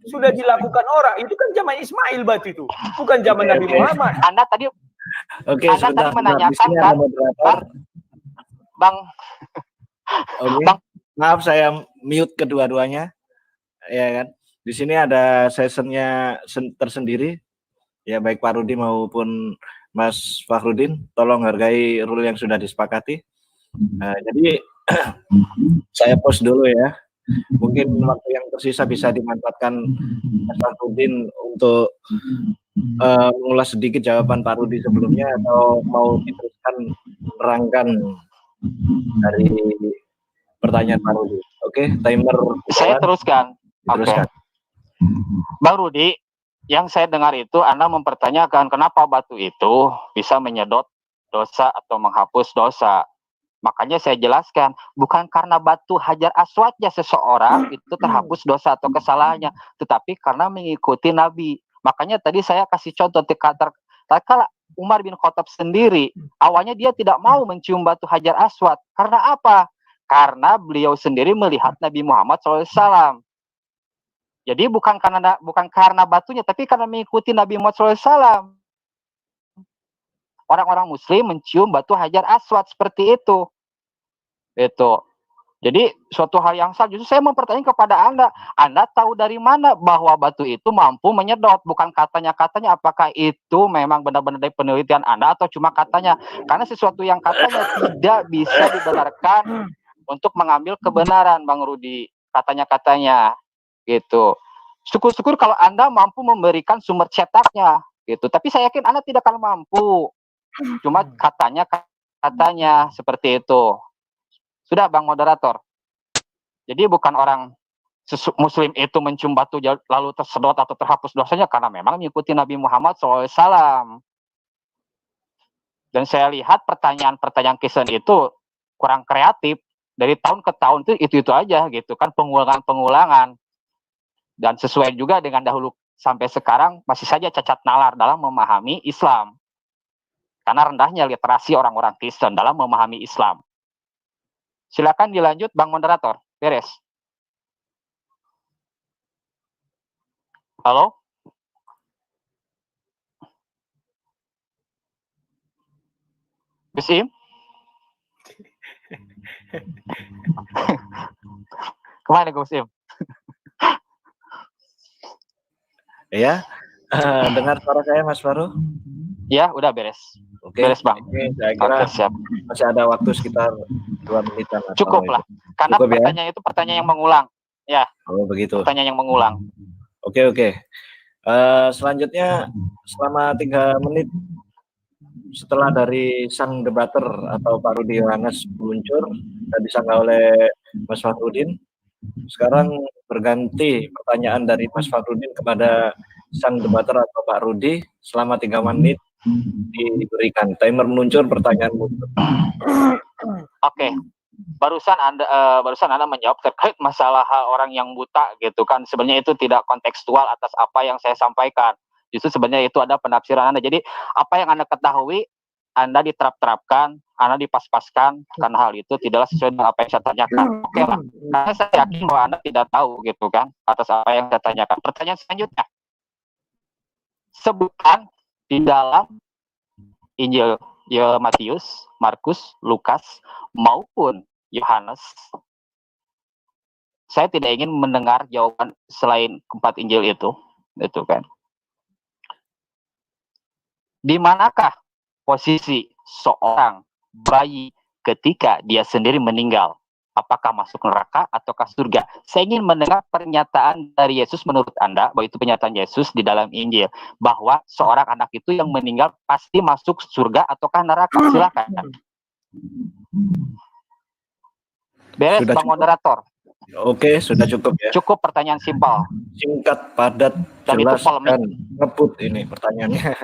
Sudah dilakukan orang. Itu kan zaman Ismail batu itu. Bukan zaman Nabi Muhammad. Anda tadi Anda tadi menanyakan kan, Bang. Bang, maaf saya mute kedua-duanya. Ya kan. Di sini ada sessionnya tersendiri, ya baik Pak Rudi maupun Mas Fakhrudin, tolong hargai rule yang sudah disepakati. Jadi saya post dulu ya. Mungkin waktu yang tersisa bisa dimanfaatkan Mas Fakhrudin untuk mengulas sedikit jawaban Pak Rudi sebelumnya, atau mau diteruskan menerangkan dari pertanyaan Pak Rudi. Oke, timer. Saya teruskan. Oke. Bang Rudi, yang saya dengar itu Anda mempertanyakan kenapa batu itu bisa menyedot dosa atau menghapus dosa. Makanya saya jelaskan, bukan karena batu hajar aswadnya seseorang itu terhapus dosa atau kesalahannya, tetapi karena mengikuti Nabi. Makanya tadi saya kasih contoh kala Umar bin Khattab sendiri, awalnya dia tidak mau mencium batu hajar aswad. Karena apa? Karena beliau sendiri melihat Nabi Muhammad SAW. Jadi bukan karena batunya, tapi karena mengikuti Nabi Muhammad SAW. Orang-orang Muslim mencium batu hajar aswad seperti itu. Jadi suatu hal yang salah. Justru saya mempertanyakan kepada Anda tahu dari mana bahwa batu itu mampu menyedot? Bukan katanya apakah itu memang benar-benar dari penelitian Anda atau cuma katanya? Karena sesuatu yang katanya tidak bisa dibenarkan untuk mengambil kebenaran, Bang Rudi. Katanya gitu. Syukur-syukur kalau Anda mampu memberikan sumber cetaknya gitu. Tapi saya yakin Anda tidak akan mampu. Cuma katanya seperti itu. Sudah, Bang Moderator. Jadi bukan orang Muslim itu mencium batu lalu tersedot atau terhapus dosanya karena memang mengikuti Nabi Muhammad SAW. Dan saya lihat pertanyaan Kristen itu kurang kreatif. Dari tahun ke tahun itu aja gitu kan, pengulangan. Dan sesuai juga dengan dahulu sampai sekarang masih saja cacat nalar dalam memahami Islam. Karena rendahnya literasi orang-orang Kristen dalam memahami Islam. Silakan dilanjut, Bang Moderator. Beres. Halo? Gus Im? Kemana Gus Im? Ya, dengar suara saya Mas Faru? Ya, udah beres. Oke, beres Bang. Saya kira siap. Masih ada waktu sekitar 2 menitan. Cukup lah, karena cukup, pertanyaan itu pertanyaan yang mengulang. Ya. Oh begitu. Pertanyaan yang mengulang. Oke. Selanjutnya selama 3 menit setelah dari sang debater atau Pak Rudi Yohanes meluncur dan disanggah oleh Mas Fakhrudin, sekarang berganti pertanyaan dari Mas Fakhrudin kepada sang debater atau Pak Rudi selama 3 menit diberikan. Timer meluncur, pertanyaan muncul. Oke. Barusan Anda menjawab terkait masalah orang yang buta gitu kan. Sebenarnya itu tidak kontekstual atas apa yang saya sampaikan. Justru sebenarnya itu ada penafsiran Anda. Jadi apa yang Anda ketahui Anda diterapkan, Anda dipas-paskan karena hal itu tidaklah sesuai dengan apa yang saya tanyakan. Oke lah. Karena saya yakin bahwa Anda tidak tahu gitu kan atas apa yang saya tanyakan. Pertanyaan selanjutnya. Sebutkan di dalam Injil Matius, Markus, Lukas maupun Yohanes. Saya tidak ingin mendengar jawaban selain 4 Injil itu kan. Di manakah posisi seorang bayi ketika dia sendiri meninggal? Apakah masuk neraka ataukah surga? Saya ingin mendengar pernyataan dari Yesus menurut Anda, bahwa itu pernyataan Yesus di dalam Injil, bahwa seorang anak itu yang meninggal pasti masuk surga ataukah neraka. Silakan. Beres, Bang Moderator. Oke, sudah cukup ya. Cukup pertanyaan simpel. Singkat, padat, dan jelas, itu polemik. Dan ngebut ini pertanyaannya.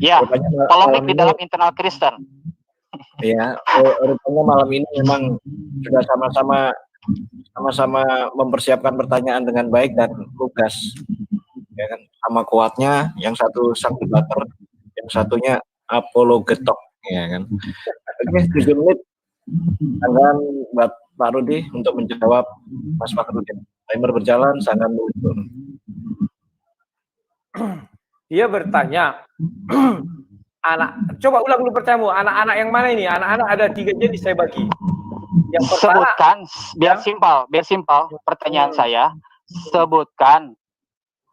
Ya, polemik di dalam internal Kristen. Ya, rupanya malam ini memang sudah sama-sama mempersiapkan pertanyaan dengan baik dan lugas. Ya kan, sama kuatnya, yang satu sang debater, yang satunya apologetok, ya kan. Oke, 7 menit. Tangan buat Pak Rudi untuk menjawab Mas Fakhrudin. Timer berjalan, sangat muncul. Dia bertanya, coba ulang dulu pertanyaanmu, anak-anak yang mana ini? Anak-anak ada 3 jenis saya bagi. Yang pertama, sebutkan, biar simpel pertanyaan saya, sebutkan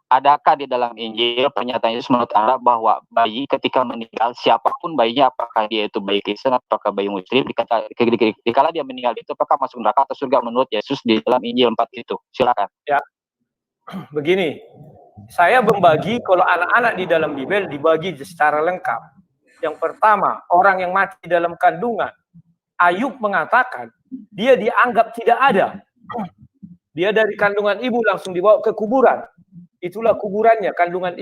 adakah di dalam Injil pernyataan Yesus menurut Anda bahwa bayi ketika meninggal, siapapun bayinya, apakah dia itu bayi Kristen apakah bayi Muslim, dikala dia meninggal itu apakah masuk neraka atau surga menurut Yesus di dalam Injil 4 itu? Silakan. Ya, begini, saya membagi kalau anak-anak di dalam Bible dibagi secara lengkap. Yang pertama, orang yang mati dalam kandungan. Ayub mengatakan dia dianggap tidak ada. Dia dari kandungan ibu langsung dibawa ke kuburan. Itulah kuburannya, kandungan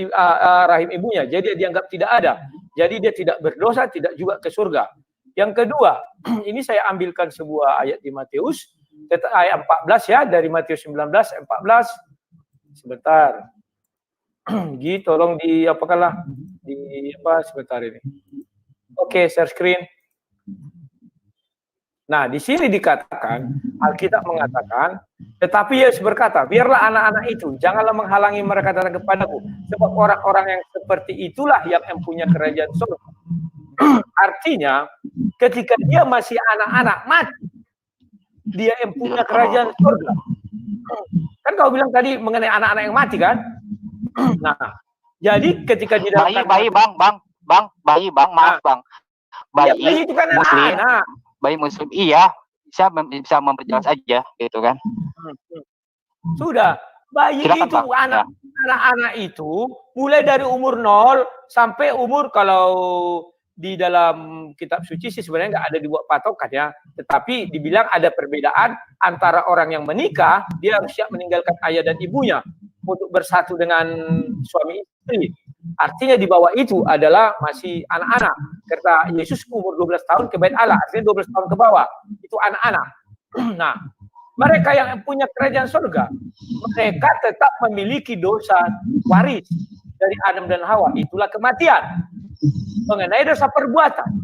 rahim ibunya. Jadi dia dianggap tidak ada. Jadi dia tidak berdosa, tidak juga ke surga. Yang kedua, ini saya ambilkan sebuah ayat di Matius, ayat 14 ya, dari Matius 19, 14. Sebentar. Gi, tolong di apakanlah di apa sebentar ini. Oke, share screen. Nah, di sini dikatakan, Alkitab mengatakan, tetapi Yesus berkata, biarlah anak-anak itu, janganlah menghalangi mereka datang kepadaku, sebab orang-orang yang seperti itulah yang mempunyai kerajaan surga. Artinya, ketika dia masih anak-anak mati, dia mempunyai kerajaan surga. Kan kau bilang tadi mengenai anak-anak yang mati kan? Nah, jadi ketika di dalam bayi maaf bang, bayi itu kan muslim, anak. Bayi muslim iya bisa memperjelas aja gitu kan. Sudah, bayi Silakan, itu anak-anak itu mulai dari umur 0 sampai umur, kalau di dalam kitab suci sih sebenarnya nggak ada dibuat patokan ya, tetapi dibilang ada perbedaan antara orang yang menikah, dia harus siap meninggalkan ayah dan ibunya untuk bersatu dengan suami istri. Artinya di bawah itu adalah masih anak-anak. Kata Yesus umur 12 tahun ke bait Allah, artinya 12 tahun ke bawah itu anak-anak. Nah, mereka yang punya kerajaan surga, mereka tetap memiliki dosa waris dari Adam dan Hawa, itulah kematian. Mengenai dosa perbuatan,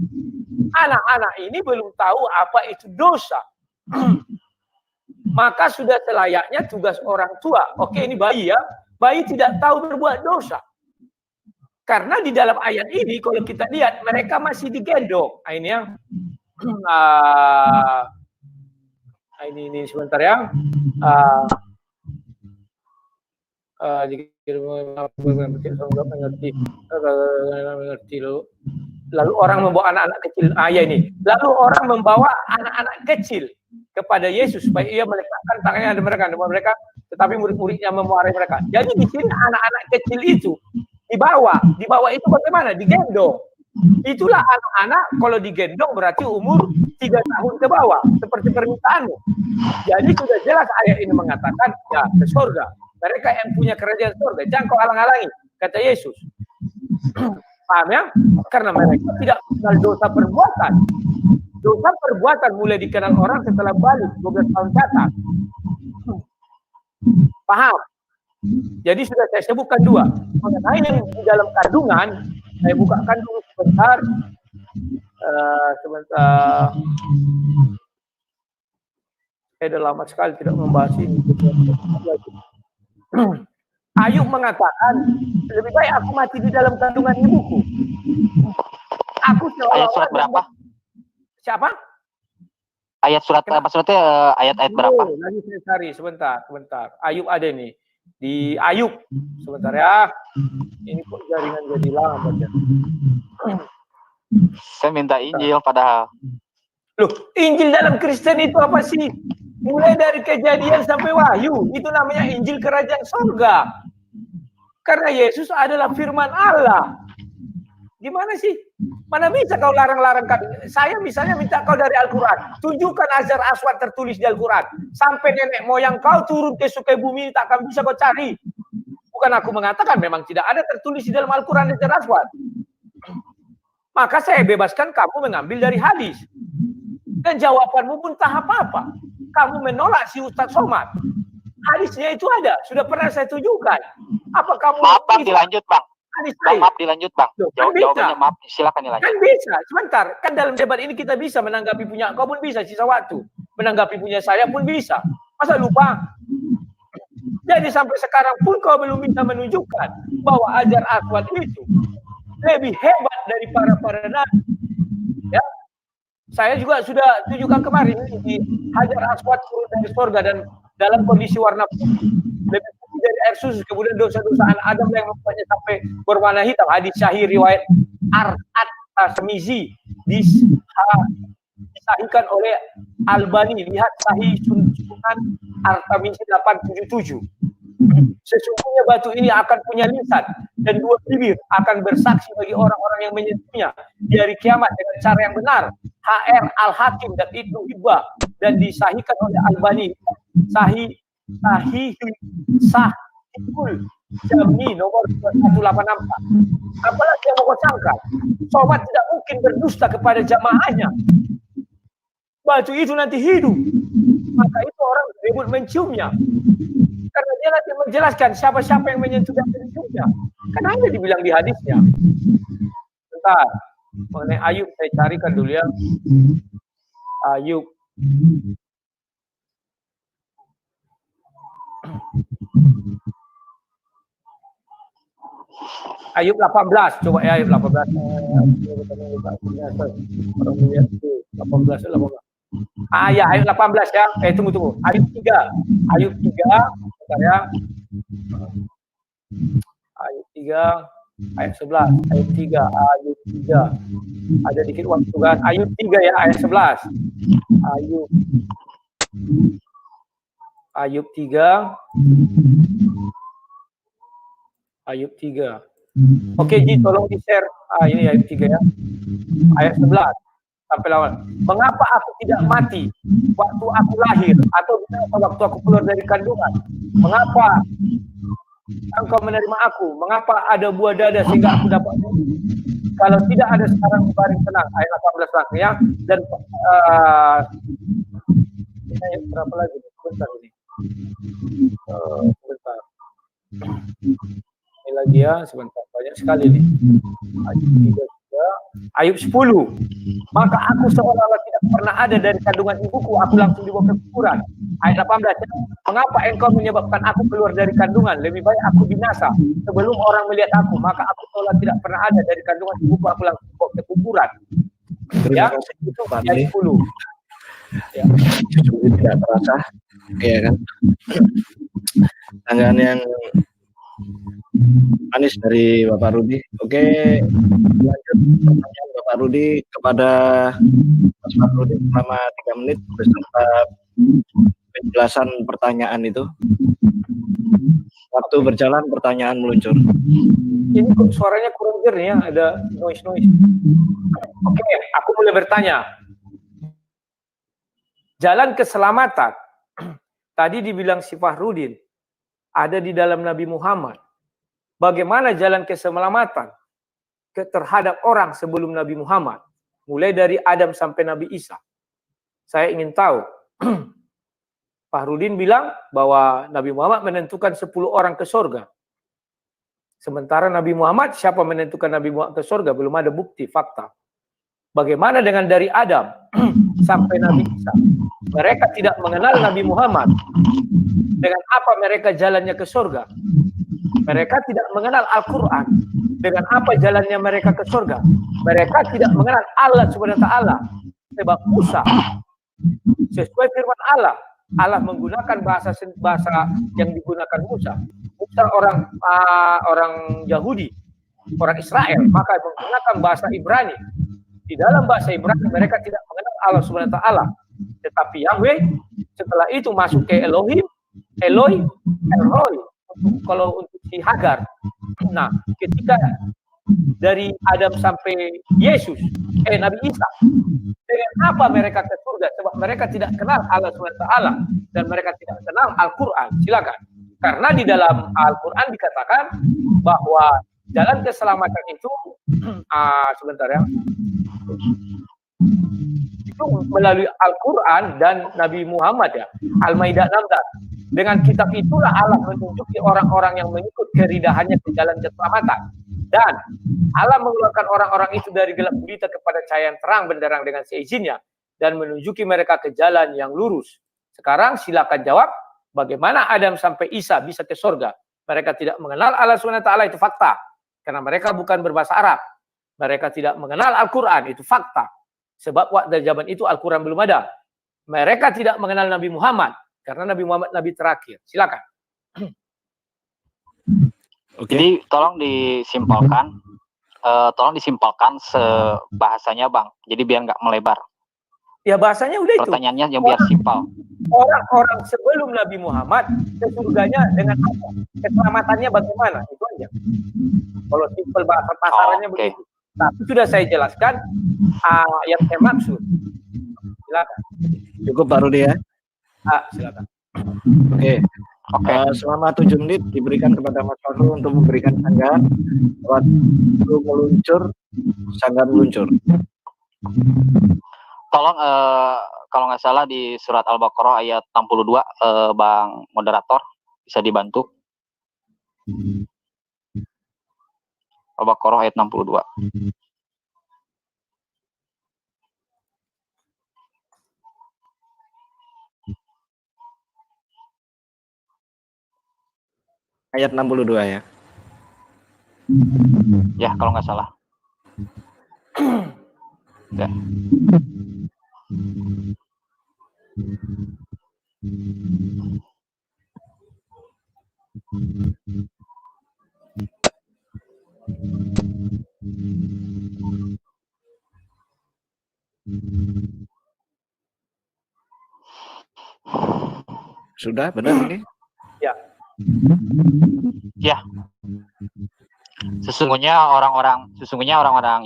anak-anak ini belum tahu apa itu dosa. Maka sudah selayaknya tugas orang tua. Oke, ini bayi ya, bayi tidak tahu berbuat dosa. Karena di dalam ayat ini kalau kita lihat mereka masih digendong. Nah, ini ya. Ini sebentar ya. Lalu orang membawa anak-anak kecil. Ya ini. Lalu orang membawa anak-anak kecil kepada Yesus supaya ia meletakkan tangannya di mereka, tetapi murid-muridnya memarahi mereka. Jadi di sini anak-anak kecil itu dibawa itu bagaimana? Digendong. Itulah anak-anak kalau digendong berarti umur 3 tahun ke bawah, seperti permintaanmu. Jadi sudah jelas ayat ini mengatakan ya ke surga. Mereka yang punya kerajaan surga, jangan kau halang-halangi, kata Yesus. Paham ya? Karena mereka tidak kenal dosa perbuatan. Dosa perbuatan mulai dikenal orang setelah balik 12 tahun ke atas. Paham? Jadi sudah saya sebutkan 2. Mengenai yang di dalam kandungan, saya bukakan dulu sebentar. Saya sudah lama sekali tidak membahas ini. Ayub mengatakan, lebih baik aku mati di dalam kandungan ibuku. Aku Ayat surat berapa? Siapa? Ayat surat apa suratnya? Ayat-ayat berapa? Lagi saya cari sebentar. Ayub ada nih. Di Ayub sebentar ya. Ini kok jaringan jadi lambat ya. Saya minta Injil padahal. Loh, Injil dalam Kristen itu apa sih? Mulai dari Kejadian sampai Wahyu, itu namanya Injil Kerajaan Surga. Karena Yesus adalah firman Allah. Gimana sih? Mana bisa kau larang-larang kami? Saya misalnya minta kau dari Al-Quran. Tunjukkan Hajar Aswad tertulis di Al-Quran. Sampai nenek moyang kau turun ke sukai bumi, tak akan bisa kau cari. Bukan aku mengatakan, memang tidak ada tertulis di dalam Al-Quran Hajar Aswad. Maka saya bebaskan kamu mengambil dari hadis. Dan jawabanmu pun tak apa-apa. Kamu menolak si Ustadz Somad. Hadisnya itu ada, sudah pernah saya tunjukkan. Apa kamu maaf bang, dilanjut bang. Maaf dilanjut bang. Jawabannya maaf, silakan dilanjut. Kan bisa, sebentar. Kan dalam debat ini kita bisa menanggapi punya kau pun bisa sisa waktu. Menanggapi punya saya pun bisa. Masa lupa? Jadi sampai sekarang pun kau belum bisa menunjukkan bahwa Hajar Aswad itu lebih hebat dari para nabi. Ya. Saya juga sudah tunjukkan kemarin di Hajar Aswad turun dari surga dan dalam kondisi warna putih, lebih putih dari air susu. Kemudian dosa-dosa anak Adam yang membuatnya sampai berwarna hitam. Hadis sahih riwayat At-Tirmidzi disahihkan oleh Albani. Lihat sahih Sunan At-Tirmidzi 877. Sesungguhnya batu ini akan punya lisan dan 2 bibir, akan bersaksi bagi orang-orang yang menyentuhnya di hari kiamat dengan cara yang benar. HR Al-Hakim dan Ibnu Hibbah, dan disahihkan oleh Albani. Sahih Sikul Jamni nomor 2184. Apalagi yang mengosongkan, sobat tidak mungkin berdusta kepada jamaahnya. Baju itu nanti hidup, maka itu orang ribut menciumnya. Karena dia nanti menjelaskan siapa-siapa yang menyentuh dan menciumnya. Kan hanya dibilang di hadisnya. Bentar, mengenai Ayub saya carikan dulu ya. Ayub. Ayub 18, coba ya Ayub 18. Orang melihat itu 18. Ya Ayub 18 ya. Tunggu. Ayub 3. Ayub 3, bentar ya. Ayub 3 ayat 11. Ayub 3, Ayub 3. Ada dikit waktu kan. Ayub 3 ya ayat 11. Ayub 3. Ayub 3. Oke, Ji, tolong di-share. Ini Ayub 3 ya. Ayat 11 sampai lawan. Mengapa aku tidak mati waktu aku lahir atau waktu aku keluar dari kandungan? Mengapa engkau menerima aku? Mengapa ada buah dada sehingga aku dapat kalau tidak ada sekarang baring tenang? Ayat 18 lagi ya. Dan ayat berapa lagi? Sebentar ini. Sebentar. Ini lagi ya, sebentar. Banyak sekali nih. Ayub 10. Maka aku seolah-olah tidak pernah ada dari kandungan ibuku, aku langsung dibawa ke kuburan. Ayat 18. Mengapa engkau menyebabkan aku keluar dari kandungan? Lebih baik aku binasa sebelum orang melihat aku. Maka aku seolah tidak pernah ada dari kandungan ibuku, aku langsung dibawa ke kuburan. Ya, itu ayat 10. Ya. Tidak terasa, ya kan? Tanggapan yang manis dari Bapak Rudi. Oke, lanjut pertanyaan Bapak Rudi kepada Mas Rudi selama 3 menit beserta penjelasan pertanyaan itu. Waktu berjalan, pertanyaan meluncur. Ini kok suaranya kurang jernih ya, ada noise. Oke, aku mulai bertanya. Jalan keselamatan tadi dibilang si Fahrudin ada di dalam Nabi Muhammad. Bagaimana jalan keselamatan terhadap orang sebelum Nabi Muhammad? Mulai dari Adam sampai Nabi Isa. Saya ingin tahu. Fahrudin bilang bahwa Nabi Muhammad menentukan 10 orang ke surga. Sementara Nabi Muhammad, siapa menentukan Nabi Muhammad ke surga? Belum ada bukti, fakta. Bagaimana dengan dari Adam sampai Nabi Isa? Mereka tidak mengenal Nabi Muhammad. Dengan apa mereka jalannya ke surga? Mereka tidak mengenal Al-Quran. Dengan apa jalannya mereka ke surga? Mereka tidak mengenal Allah Subhanahu wa Ta'ala. Sebab Musa, sesuai firman Allah, Allah menggunakan bahasa yang digunakan Musa. Musa orang Yahudi, orang Israel, maka menggunakan bahasa Ibrani. Di dalam bahasa Ibrani mereka tidak mengenal Allah Subhanahu wa Ta'ala. Tetapi Yahweh setelah itu masuk ke Elohim, Eloi, Elroy. Kalau untuk si Hagar. Nah, ketika dari Adam sampai Yesus, Nabi Isa, dengan apa mereka ke surga? Sebab mereka tidak kenal Allah SWT dan mereka tidak kenal Al-Quran. Silakan. Karena di dalam Al-Quran dikatakan bahwa jalan keselamatan itu, sebentar ya, itu melalui Al-Quran dan Nabi Muhammad ya. Al-Maidah 16. Dengan kitab itulah Allah menunjuki orang-orang yang mengikut keridahannya ke jalan keselamatan. Dan Allah mengeluarkan orang-orang itu dari gelap gulita kepada cahaya yang terang benderang dengan seizinnya. Dan menunjuki mereka ke jalan yang lurus. Sekarang silakan jawab, bagaimana Adam sampai Isa bisa ke surga? Mereka tidak mengenal Allah SWT, itu fakta. Karena mereka bukan berbahasa Arab. Mereka tidak mengenal Al-Quran, itu fakta. Sebab waktu zaman itu Al-Quran belum ada. Mereka tidak mengenal Nabi Muhammad. Karena Nabi Muhammad Nabi terakhir. Silakan. Jadi tolong disimpulkan sebahasanya Bang. Jadi biar nggak melebar. Ya bahasanya udah itu. Pertanyaannya yang biar simpel. Orang-orang sebelum Nabi Muhammad ke surganya dengan apa? Keselamatannya bagaimana? Itu aja. Kalau simpel bahasa pasarannya begitu. Tapi sudah saya jelaskan yang saya maksud. Silakan. Cukup Pak Rudi ya. Silakan. Oke. Oke. Selama 7 menit diberikan kepada Mas Fahrul untuk memberikan tanggapan waktu meluncur, sanggahan meluncur. Tolong kalau nggak salah di surat Al-Baqarah ayat 62 Bang moderator bisa dibantu. Al-Baqarah ayat 62. Ayat 62 ya. Ya, kalau nggak salah. Ya. Sudah benar ini? Ya. Ya. Sesungguhnya orang-orang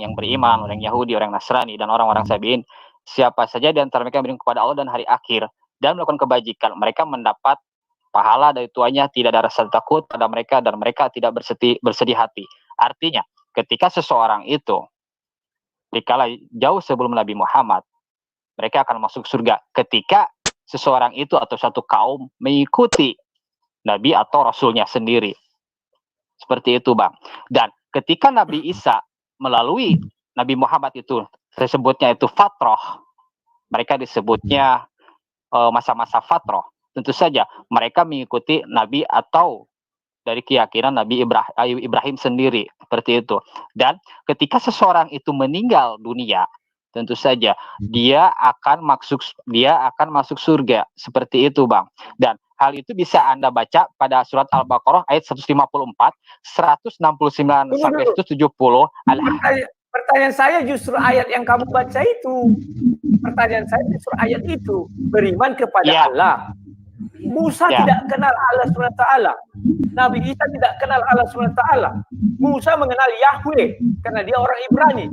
yang beriman, orang Yahudi, orang Nasrani, dan orang-orang Sabiin, siapa saja di antara mereka yang beriman kepada Allah dan hari akhir dan melakukan kebajikan, mereka mendapat pahala dari tuanya, tidak ada rasa takut pada mereka dan mereka tidak bersedih hati. Artinya, ketika seseorang itu dikala jauh sebelum Nabi Muhammad, mereka akan masuk surga. Ketika seseorang itu atau satu kaum mengikuti Nabi atau Rasulnya sendiri. Seperti itu, Bang. Dan ketika Nabi Isa melalui Nabi Muhammad itu, disebutnya itu fatroh. Mereka disebutnya masa-masa fatroh. Tentu saja mereka mengikuti Nabi atau dari keyakinan Nabi Ibrahim sendiri. Seperti itu. Dan ketika seseorang itu meninggal dunia, tentu saja dia akan masuk surga. Seperti itu, Bang. Dan hal itu bisa Anda baca pada surat Al-Baqarah ayat 154, 169 sampai 170. Pertanyaan saya justru ayat yang kamu baca itu. Pertanyaan saya justru ayat itu. Beriman kepada Allah. Musa tidak kenal Allah SWT. Nabi Isa tidak kenal Allah SWT. Musa mengenal Yahweh karena dia orang Ibrani.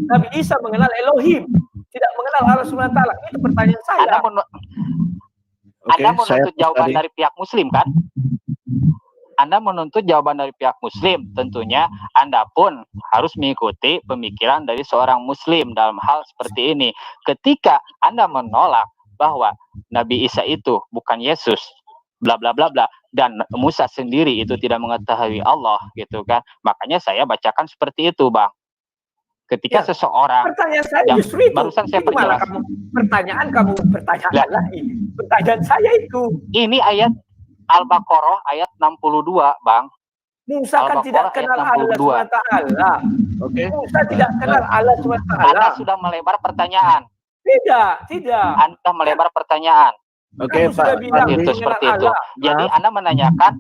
Nabi Isa mengenal Elohim, tidak mengenal Allah SWT. Itu pertanyaan saya. Anda menuntut jawaban dari pihak Muslim, kan? Anda menuntut jawaban dari pihak Muslim. Tentunya Anda pun harus mengikuti pemikiran dari seorang Muslim dalam hal seperti ini. Ketika Anda menolak bahwa Nabi Isa itu bukan Yesus, bla bla bla bla, dan Musa sendiri itu tidak mengetahui Allah, gitu kan? Makanya saya bacakan seperti itu, Bang. Ketika seseorang, pertanyaan saya justru itu. Barusan saya perjelas. Kamu pertanyaan lagi. Pertanyaan saya itu. Ini ayat Al-Baqarah ayat 62, Bang. Musa kan tidak kenal Allah SWT. Oke. Musa tidak kenal Allah SWT. Anda sudah melebar pertanyaan. Tidak. Anda melebar pertanyaan. Oke, Pak. Itu seperti itu. Jadi Anda menanyakan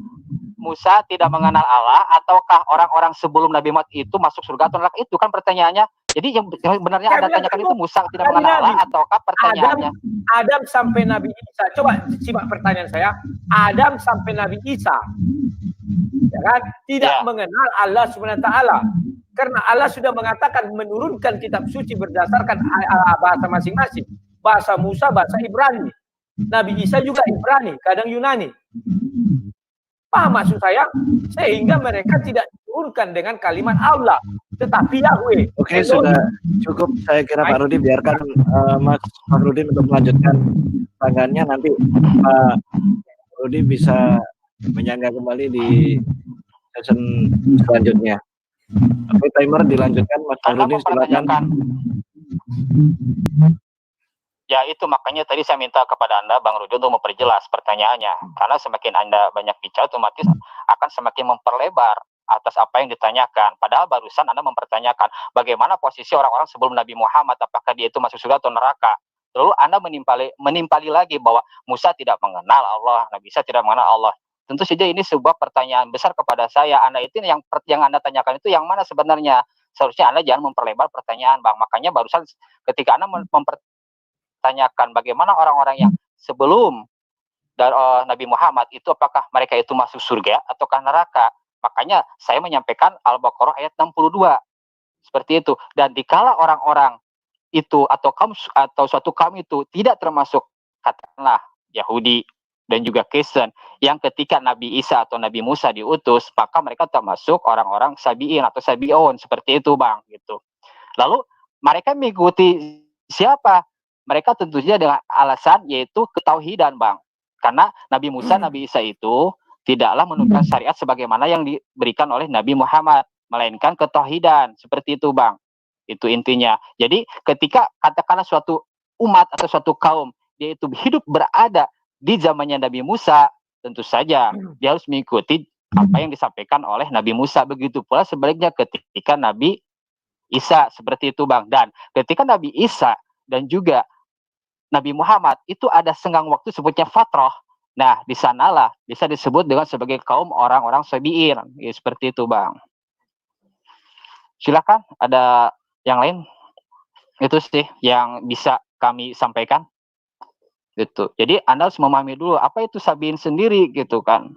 Musa tidak mengenal Allah ataukah orang-orang sebelum Nabi Muhammad itu masuk surga atau neraka? Itu kan pertanyaannya. Jadi yang benarnya Anda tanyakan itu Musa tidak mengenal Allah ataukah pertanyaannya? Adam sampai Nabi Isa. Coba simak pertanyaan saya. Adam sampai Nabi Isa, ya kan, tidak mengenal Allah SWT. Karena Allah sudah mengatakan menurunkan kitab suci berdasarkan bahasa masing-masing. Bahasa Musa, bahasa Ibrani. Nabi Isa juga Ibrani, kadang Yunani. Paham maksud saya? Sehingga mereka tidak diturunkan dengan kalimat Allah, tetapi Yahweh. Oke, sudah cukup. Saya kira Pak Rudi biarkan Mas Rudi untuk melanjutkan tangannya. Nanti Pak Rudi bisa menyangga kembali di session selanjutnya. Oke, timer dilanjutkan. Mas Rudi, silakan. Ya, itu makanya tadi saya minta kepada Anda, Bang Rudi, untuk memperjelas pertanyaannya. Karena semakin Anda banyak bicara, otomatis akan semakin memperlebar atas apa yang ditanyakan. Padahal barusan Anda mempertanyakan bagaimana posisi orang-orang sebelum Nabi Muhammad, apakah dia itu masuk surga atau neraka. Lalu Anda menimpali lagi bahwa Musa tidak mengenal Allah, Nabi Isa tidak mengenal Allah. Tentu saja ini sebuah pertanyaan besar kepada saya. Anda itu yang Anda tanyakan itu yang mana sebenarnya? Seharusnya Anda jangan memperlebar pertanyaan, Bang. Makanya barusan ketika Anda tanyakan bagaimana orang-orang yang sebelum Nabi Muhammad itu apakah mereka itu masuk surga ataukah neraka. Makanya saya menyampaikan Al-Baqarah ayat 62. Seperti itu. Dan dikala orang-orang itu atau suatu kaum itu tidak termasuk katakanlah Yahudi, dan juga Kristen yang ketika Nabi Isa atau Nabi Musa diutus, maka mereka termasuk orang-orang Sabi'in atau Sabi'un, seperti itu Bang, gitu. Lalu mereka mengikuti siapa? Mereka tentunya dengan alasan yaitu ketauhidan Bang. Karena Nabi Musa, Nabi Isa itu tidaklah menunjukkan syariat sebagaimana yang diberikan oleh Nabi Muhammad, melainkan ketauhidan, seperti itu Bang. Itu intinya. Jadi ketika katakanlah suatu umat atau suatu kaum dia itu hidup berada di zamannya Nabi Musa, tentu saja dia harus mengikuti apa yang disampaikan oleh Nabi Musa. Begitu pula sebaliknya ketika Nabi Isa, seperti itu Bang. Dan ketika Nabi Isa dan juga Nabi Muhammad itu ada senggang waktu sebutnya fatrah. Nah, di sanalah bisa disebut dengan sebagai kaum orang-orang Sabi'in. Ya, seperti itu Bang. Silakan ada yang lain. Itu sih yang bisa kami sampaikan. Gitu. Jadi Anda harus memahami dulu apa itu Sabi'in sendiri gitu kan.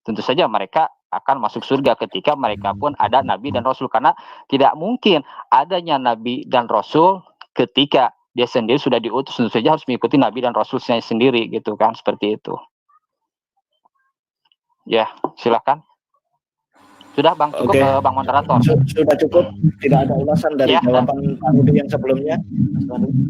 Tentu saja mereka akan masuk surga ketika mereka pun ada Nabi dan Rasul. Karena tidak mungkin adanya Nabi dan Rasul ketika dia sendiri sudah diutus. Tentu saja harus mengikuti Nabi dan Rasulnya sendiri gitu kan. Seperti itu. Ya, silakan. Sudah Bang, cukup Bang moderator. Sudah cukup, tidak ada ulasan dari jawaban Pak Rudi yang sebelumnya.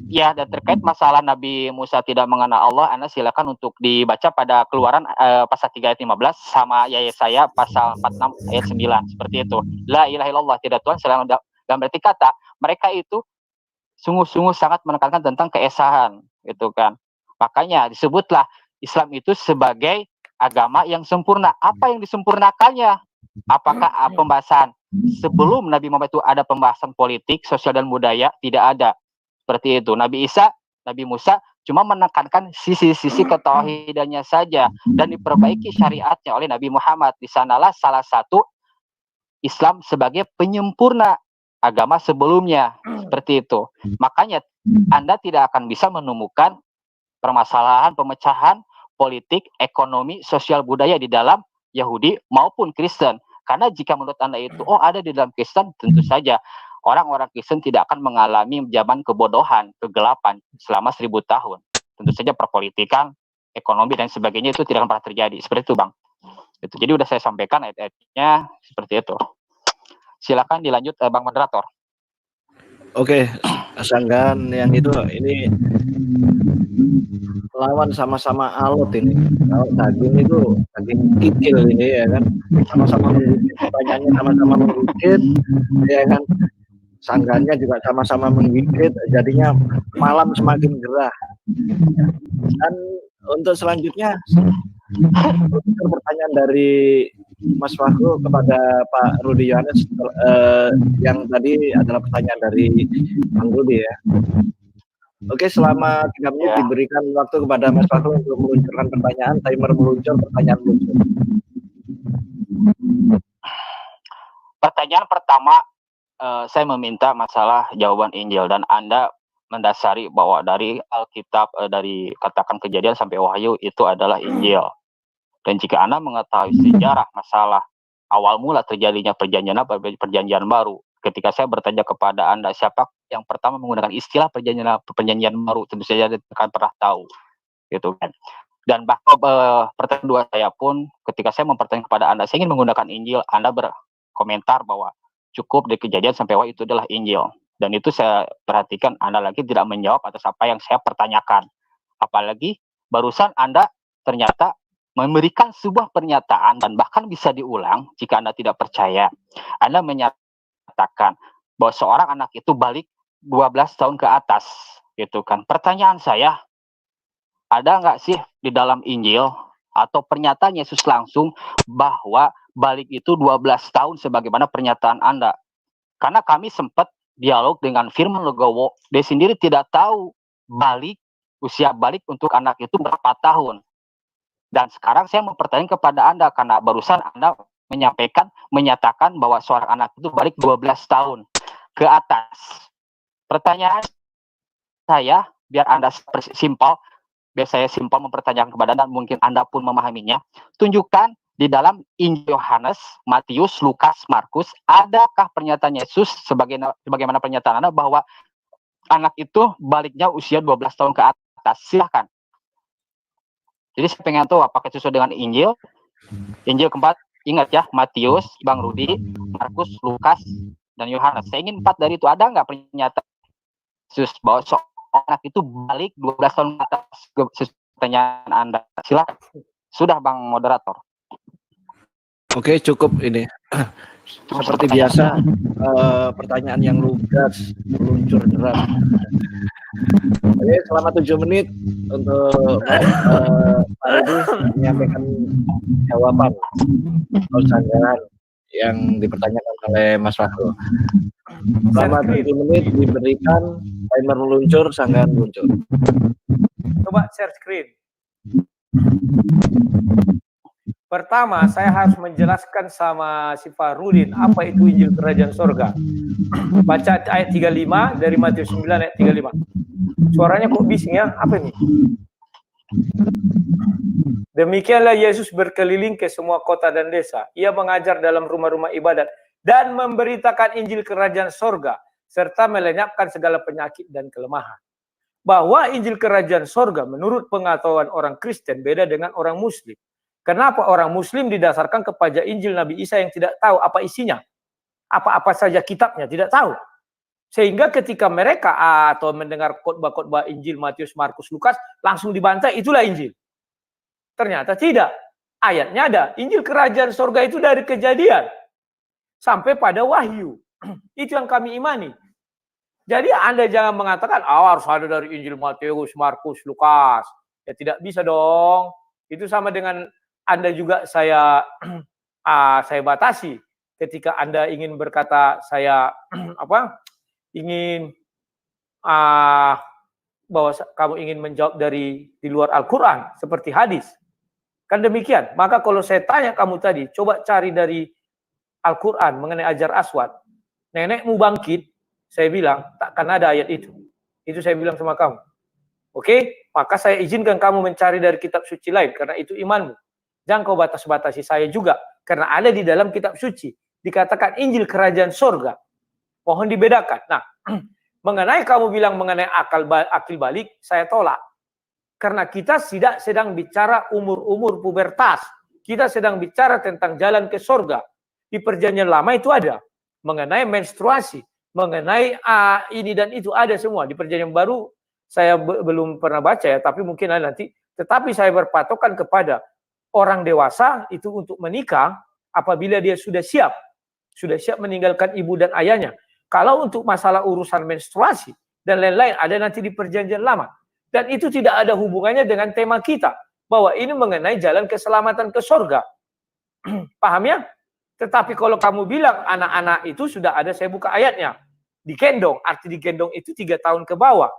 Ya, dan terkait masalah Nabi Musa tidak mengenal Allah, Anda silakan untuk dibaca pada Keluaran pasal 3 ayat 15 sama Yesaya pasal 46 ayat 9, seperti itu. La ilaha illallah, tidak Tuhan selain dan berarti kata mereka itu sungguh-sungguh sangat menekankan tentang keesahan, gitu kan. Makanya disebutlah Islam itu sebagai agama yang sempurna. Apa yang disempurnakannya? Apakah pembahasan sebelum Nabi Muhammad itu ada pembahasan politik, sosial dan budaya? Tidak ada. Seperti itu. Nabi Isa, Nabi Musa cuma menekankan sisi-sisi ketauhidannya saja dan diperbaiki syariatnya oleh Nabi Muhammad. Di sanalah salah satu Islam sebagai penyempurna agama sebelumnya. Seperti itu. Makanya Anda tidak akan bisa menemukan permasalahan pemecahan politik, ekonomi, sosial budaya di dalam Yahudi maupun Kristen. Karena jika menurut Anda itu, ada di dalam Kristen, tentu saja orang-orang Kristen tidak akan mengalami zaman kebodohan, kegelapan selama 1000 tahun. Tentu saja perpolitikan, ekonomi, dan sebagainya itu tidak akan pernah terjadi. Seperti itu Bang. Itu. Jadi udah saya sampaikan ayat-ayatnya seperti itu. Silakan dilanjut Bang moderator. Oke, Sanggan yang itu ini lawan sama-sama alot ini. Kalau daging itu daging kikil ini ya kan, sama-sama menggigit, pertanyaannya sama-sama menggigit, ya kan. Sanggannya juga sama-sama menggigit, jadinya malam semakin gerah. Dan untuk selanjutnya pertanyaan dari Mas Fahru kepada Pak Rudi Yohanes, yang tadi adalah pertanyaan dari Bang Rudi ya. Oke, selama 3 menit diberikan waktu kepada Mas Fahru untuk meluncurkan pertanyaan. Timer meluncur, pertanyaan meluncur. Pertanyaan pertama, saya meminta masalah jawaban Injil, dan Anda mendasari bahwa dari Alkitab, dari katakan Kejadian sampai Wahyu itu adalah Injil. Dan jika Anda mengetahui sejarah masalah awal mula terjadinya perjanjian baru, ketika saya bertanya kepada Anda siapa yang pertama menggunakan istilah perjanjian baru, tentu saja Anda akan pernah tahu, gitu kan. Dan bahkan pertanyaan kedua saya pun, ketika saya mempertanyakan kepada Anda, saya ingin menggunakan Injil, Anda berkomentar bahwa cukup dari Kejadian sampai Wahyu itu adalah Injil. Dan itu saya perhatikan Anda lagi tidak menjawab atas apa yang saya pertanyakan. Apalagi barusan Anda ternyata memberikan sebuah pernyataan dan bahkan bisa diulang jika Anda tidak percaya. Anda menyatakan bahwa seorang anak itu balik 12 tahun ke atas, gitu kan. Pertanyaan saya, ada nggak sih di dalam Injil atau pernyataan Yesus langsung bahwa balik itu 12 tahun sebagaimana pernyataan Anda? Karena kami sempat dialog dengan Firman Legowo, dia sendiri tidak tahu usia balik untuk anak itu berapa tahun. Dan sekarang saya mempertanyakan kepada Anda, karena barusan Anda menyatakan bahwa seorang anak itu balik 12 tahun ke atas. Pertanyaan saya, biar saya simpel mempertanyakan kepada Anda, mungkin Anda pun memahaminya. Tunjukkan di dalam Injil Yohanes, Matius, Lukas, Markus, adakah pernyataan Yesus sebagaimana pernyataan Anda bahwa anak itu baliknya usia 12 tahun ke atas? Silahkan. Jadi saya pengen tahu apakah sesuai dengan Injil. Injil keempat, ingat ya, Matius, Bang Rudi, Markus, Lukas, dan Yohanes. Saya ingin 4 dari itu. Ada nggak pernyataan Yesus bahwa anak itu balik 12 tahun atas pertanyaan Anda? Silakan. Sudah Bang Moderator. Oke, cukup ini. Seperti biasa, pertanyaan yang lugas, meluncur deras. Oke, selama 7 menit untuk Pak Rudi menyampaikan jawaban atau sanggahan yang dipertanyakan oleh Mas Fahru. Selama 7 menit diberikan timer meluncur, sanggahan meluncur. Coba share screen. Pertama, saya harus menjelaskan sama si Fahrudin apa itu Injil Kerajaan Sorga. Baca ayat 35 dari Matius 9 ayat 35. Suaranya kok bising ya? Apa ini? Demikianlah Yesus berkeliling ke semua kota dan desa. Ia mengajar dalam rumah-rumah ibadat dan memberitakan Injil Kerajaan Sorga serta melenyapkan segala penyakit dan kelemahan. Bahwa Injil Kerajaan Sorga menurut pengetahuan orang Kristen beda dengan orang Muslim. Kenapa orang Muslim didasarkan kepada Injil Nabi Isa yang tidak tahu apa isinya? Apa-apa saja kitabnya, tidak tahu. Sehingga ketika mereka atau mendengar khotbah-khotbah Injil Matius, Markus, Lukas, langsung dibantai, itulah Injil. Ternyata tidak. Ayatnya ada. Injil Kerajaan Sorga itu dari Kejadian sampai pada Wahyu. Itu yang kami imani. Jadi Anda jangan mengatakan, harus ada dari Injil Matius, Markus, Lukas. Ya tidak bisa dong. Itu sama dengan Anda juga saya batasi. Ketika Anda ingin berkata, saya ingin bahwa kamu ingin menjawab di luar Al-Quran, seperti hadis. Kan demikian. Maka kalau saya tanya kamu tadi, coba cari dari Al-Quran mengenai ajar aswad. Nenekmu bangkit, saya bilang, takkan ada ayat itu. Itu saya bilang sama kamu. Oke? Maka saya izinkan kamu mencari dari kitab suci lain, karena itu imanmu. Jangan kau batas-batasi saya juga, karena ada di dalam kitab suci. Dikatakan Injil Kerajaan Sorga. Mohon dibedakan. Nah, mengenai kamu bilang mengenai akil balik, saya tolak. Karena kita tidak sedang bicara umur-umur pubertas. Kita sedang bicara tentang jalan ke sorga. Di perjanjian lama itu ada. Mengenai menstruasi. Mengenai ini dan itu ada semua. Di perjanjian baru saya belum pernah baca ya. Tapi mungkin ada nanti. Tetapi saya berpatokan kepada orang dewasa itu untuk menikah apabila dia sudah siap. Sudah siap meninggalkan ibu dan ayahnya. Kalau untuk masalah urusan menstruasi dan lain-lain ada nanti di perjanjian lama. Dan itu tidak ada hubungannya dengan tema kita. Bahwa ini mengenai jalan keselamatan ke sorga. Paham ya? Tetapi kalau kamu bilang anak-anak itu sudah ada, saya buka ayatnya. Digendong, arti digendong itu 3 tahun ke bawah.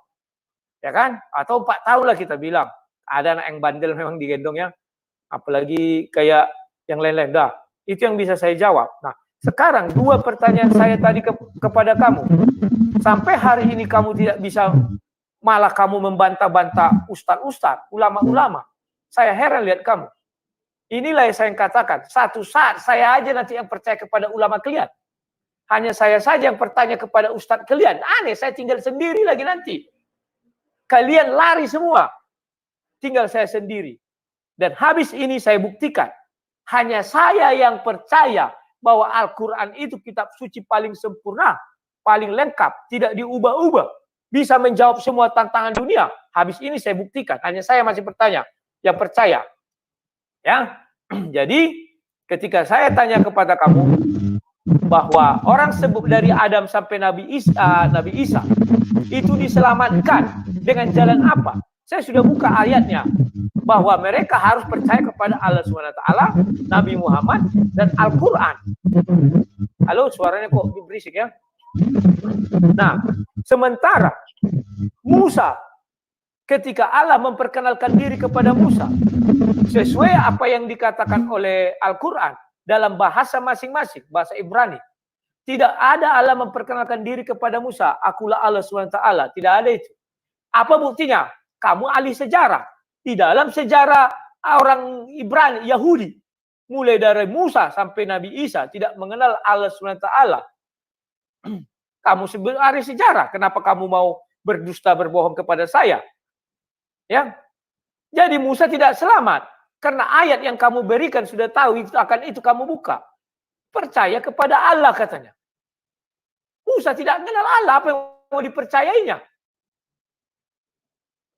Ya kan? Atau 4 tahun lah kita bilang. Ada anak yang bandel memang digendong ya. Apalagi kayak yang lain-lain. Dah, itu yang bisa saya jawab. Nah, sekarang 2 pertanyaan saya tadi kepada kamu. Sampai hari ini kamu tidak bisa, malah kamu membantah-bantah ustaz-ustaz, ulama-ulama. Saya heran lihat kamu. Inilah yang saya katakan. Satu saat saya aja nanti yang percaya kepada ulama kalian. Hanya saya saja yang bertanya kepada ustaz kalian. Aneh, saya tinggal sendiri lagi nanti. Kalian lari semua. Tinggal saya sendiri. Dan habis ini saya buktikan. Hanya saya yang percaya bahwa Al-Quran itu kitab suci paling sempurna, paling lengkap, tidak diubah-ubah, bisa menjawab semua tantangan dunia. Habis ini saya buktikan, hanya saya masih bertanya, yang percaya. Ya, jadi ketika saya tanya kepada kamu bahwa orang sebut dari Adam sampai Nabi Isa itu diselamatkan dengan jalan apa? Saya sudah buka ayatnya bahwa mereka harus percaya kepada Allah SWT, Nabi Muhammad, dan Al-Quran. Halo, suaranya kok berisik ya? Nah, sementara Musa, ketika Allah memperkenalkan diri kepada Musa, sesuai apa yang dikatakan oleh Al-Quran, dalam bahasa masing-masing, bahasa Ibrani, tidak ada Allah memperkenalkan diri kepada Musa, akulah Allah SWT, tidak ada itu. Apa buktinya? Kamu ahli sejarah. Di dalam sejarah orang Ibrani, Yahudi, mulai dari Musa sampai Nabi Isa tidak mengenal Allah SWT. Kamu sebenarnya ahli sejarah. Kenapa kamu mau berdusta berbohong kepada saya? Ya, Jadi Musa tidak selamat karena ayat yang kamu berikan sudah tahu itu kamu buka. Percaya kepada Allah katanya. Musa tidak kenal Allah, apa yang mau dipercayainya?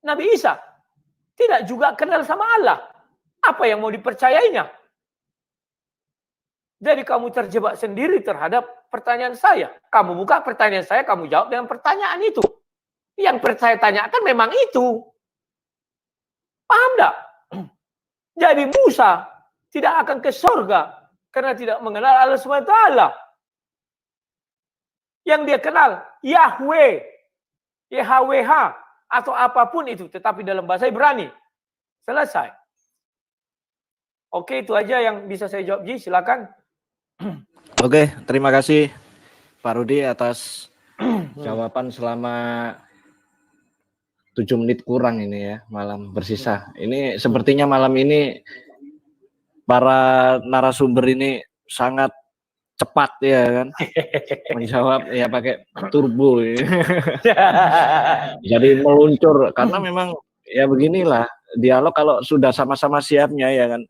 Nabi Isa tidak juga kenal sama Allah, apa yang mau dipercayainya? Jadi kamu terjebak sendiri terhadap pertanyaan saya. Kamu buka pertanyaan saya, kamu jawab dengan pertanyaan itu. Yang saya tanyakan memang itu. Paham enggak? Jadi Musa tidak akan ke surga karena tidak mengenal Allah SWT. Yang dia kenal Yahweh, YHWH, atau apapun itu, tetapi dalam bahasa Ibrani. Selesai. Oke, itu aja yang bisa saya jawab, Ji. Silakan. Oke, terima kasih Pak Rudi atas jawaban selama 7 menit kurang ini ya, malam bersisa. Ini sepertinya malam ini para narasumber ini sangat cepat ya kan, menjawab ya pakai turbo ya. Jadi meluncur, karena memang ya beginilah dialog kalau sudah sama-sama siapnya ya kan,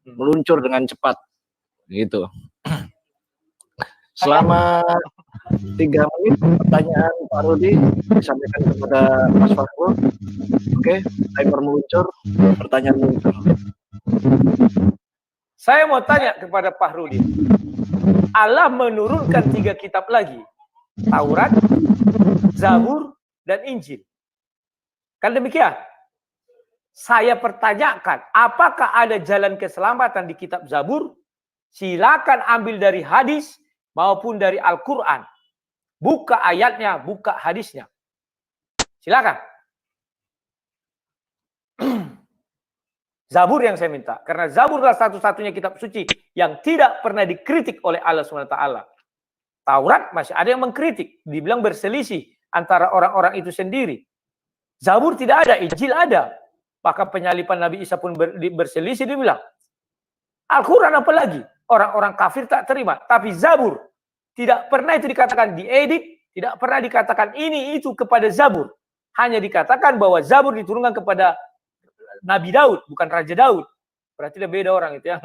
meluncur dengan cepat gitu. Selama 3 menit pertanyaan Pak Rudi disampaikan kepada Mas Fahrul. Oke, timer meluncur, pertanyaan meluncur. Saya mau tanya kepada Pak Rudi. Allah menurunkan 3 kitab lagi. Taurat, Zabur, dan Injil. Kan demikian? Saya pertanyakan, apakah ada jalan keselamatan di kitab Zabur? Silakan ambil dari hadis maupun dari Al-Quran. Buka ayatnya, buka hadisnya. Silakan. Zabur yang saya minta. Karena Zabur adalah satu-satunya kitab suci yang tidak pernah dikritik oleh Allah SWT. Taurat masih ada yang mengkritik. Dibilang berselisih antara orang-orang itu sendiri. Zabur tidak ada, Injil ada. Bahkan penyaliban Nabi Isa pun berselisih, dia bilang. Al-Quran apalagi? Orang-orang kafir tak terima. Tapi Zabur, tidak pernah itu dikatakan diedit, tidak pernah dikatakan ini itu kepada Zabur. Hanya dikatakan bahwa Zabur diturunkan kepada Nabi Daud, bukan Raja Daud. Berarti dia beda orang itu ya.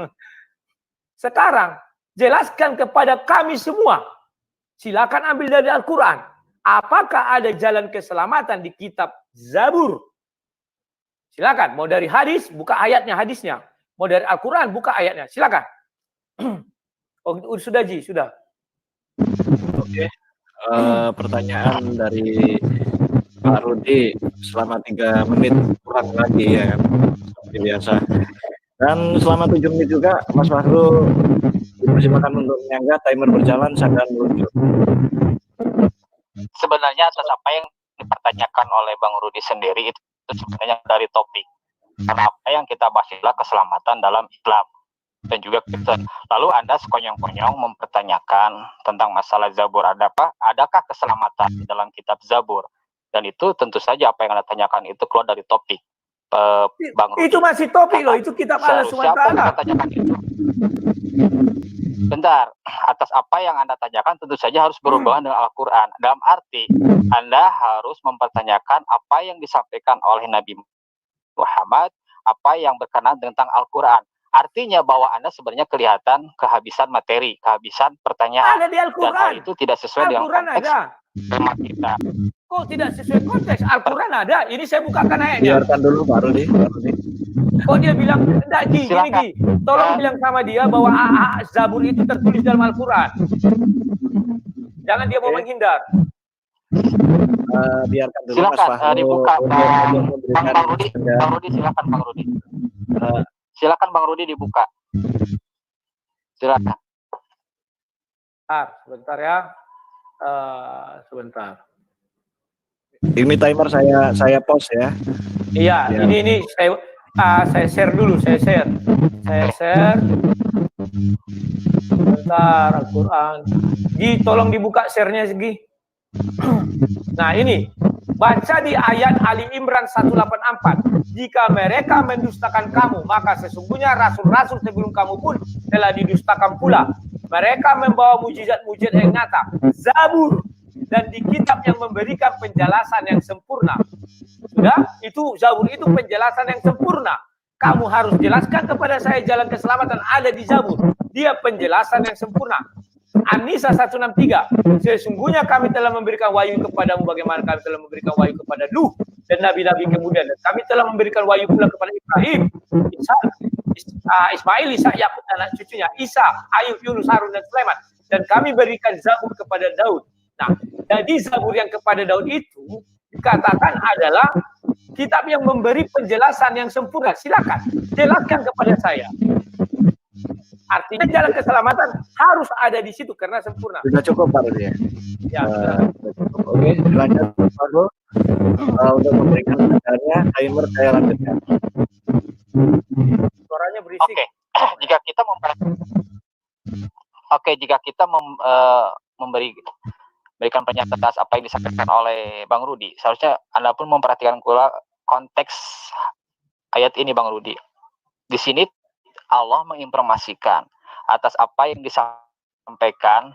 Sekarang, jelaskan kepada kami semua. Silakan ambil dari Al-Quran. Apakah ada jalan keselamatan di kitab Zabur? Silakan. Mau dari hadis, buka ayatnya, hadisnya. Mau dari Al-Quran, buka ayatnya. Silakan. Oh, sudah Ji, sudah. Oke. Pertanyaan dari Pak Rudi selama 3 menit kurang lagi ya kan, seperti biasa. Dan selama 7 menit juga Mas Fahrul dipersilakan untuk menyangga, timer berjalan, sadar meluncur. Sebenarnya atas apa yang dipertanyakan oleh Bang Rudi sendiri itu sebenarnya dari topik. Karena apa yang kita bahas adalah keselamatan dalam Islam. Dan juga Kristen. Lalu Anda sekonyong-konyong mempertanyakan tentang masalah Zabur. Adakah keselamatan di dalam kitab Zabur? Dan itu tentu saja apa yang Anda tanyakan itu keluar dari topik. Bang Rudi. Itu masih topik loh, itu kitab Allah SWT. Siapa yang Anda tanyakan itu? Bentar, atas apa yang Anda tanyakan tentu saja harus berhubungan dengan Al-Quran. Dalam arti, Anda harus mempertanyakan apa yang disampaikan oleh Nabi Muhammad, apa yang berkenaan tentang Al-Quran. Artinya bahwa Anda sebenarnya kelihatan kehabisan materi, kehabisan pertanyaan. Ada di Al-Quran. Dan hal itu tidak sesuai dengan konteks tema kita. Kok tidak sesuai konteks? Al-Quran ada. Ini saya bukakan ayatnya. Biarkan dulu Pak Rudi. Kok dia bilang, enggak Gi, gini Gi. Tolong bilang sama dia bahwa Zabur itu tertulis dalam Al-Quran. Jangan dia mau menghindar. Biarkan dulu Silakan, Mas Fahrul dibuka. Bang Rudi, silakan Bang Rudi. Silakan Bang Rudi dibuka. Silakan. Sebentar ya. Sebentar. Ini timer saya pause ya. Iya, ya. Ini saya share dulu, saya share. Sebentar, Al-Quran. Gi, tolong dibuka share-nya Gi. Nah ini, baca di ayat Ali Imran 184. Jika mereka mendustakan kamu, maka sesungguhnya rasul-rasul sebelum kamu pun telah didustakan pula. Mereka membawa mujizat-mujizat yang nyata, Zabur, dan di kitab yang memberikan penjelasan yang sempurna. Sudah, itu Zabur itu penjelasan yang sempurna. Kamu harus jelaskan kepada saya jalan keselamatan ada di Zabur. Dia penjelasan yang sempurna. An-Nisa 163. Sesungguhnya kami telah memberikan wahyu kepadamu bagaimana kami telah memberikan wahyu kepada Nuh dan nabi-nabi kemudian. Dan kami telah memberikan wahyu pula kepada Ibrahim, Ismail, Isa, Yakub dan anak cucunya, Isa, Ayub, Yunus, Harun dan Sulaiman. Dan kami berikan Zabur kepada Daud. Nah, jadi Zabur yang kepada Daud itu dikatakan adalah kitab yang memberi penjelasan yang sempurna. Silakan jelaskan kepada saya. Artinya jalan keselamatan harus ada di situ karena sempurna. Sudah cukup Pak Rudi ya? Ya, Oke, lanjut Pak Rudi. Untuk memberikan tandanya, timer saya lanjutkan. Suaranya berisik. Oke, jika kita memberikan pernyataan atas apa yang disampaikan oleh Bang Rudi, seharusnya Anda pun memperhatikan pula konteks ayat ini, Bang Rudi. Di sini Allah menginformasikan atas apa yang disampaikan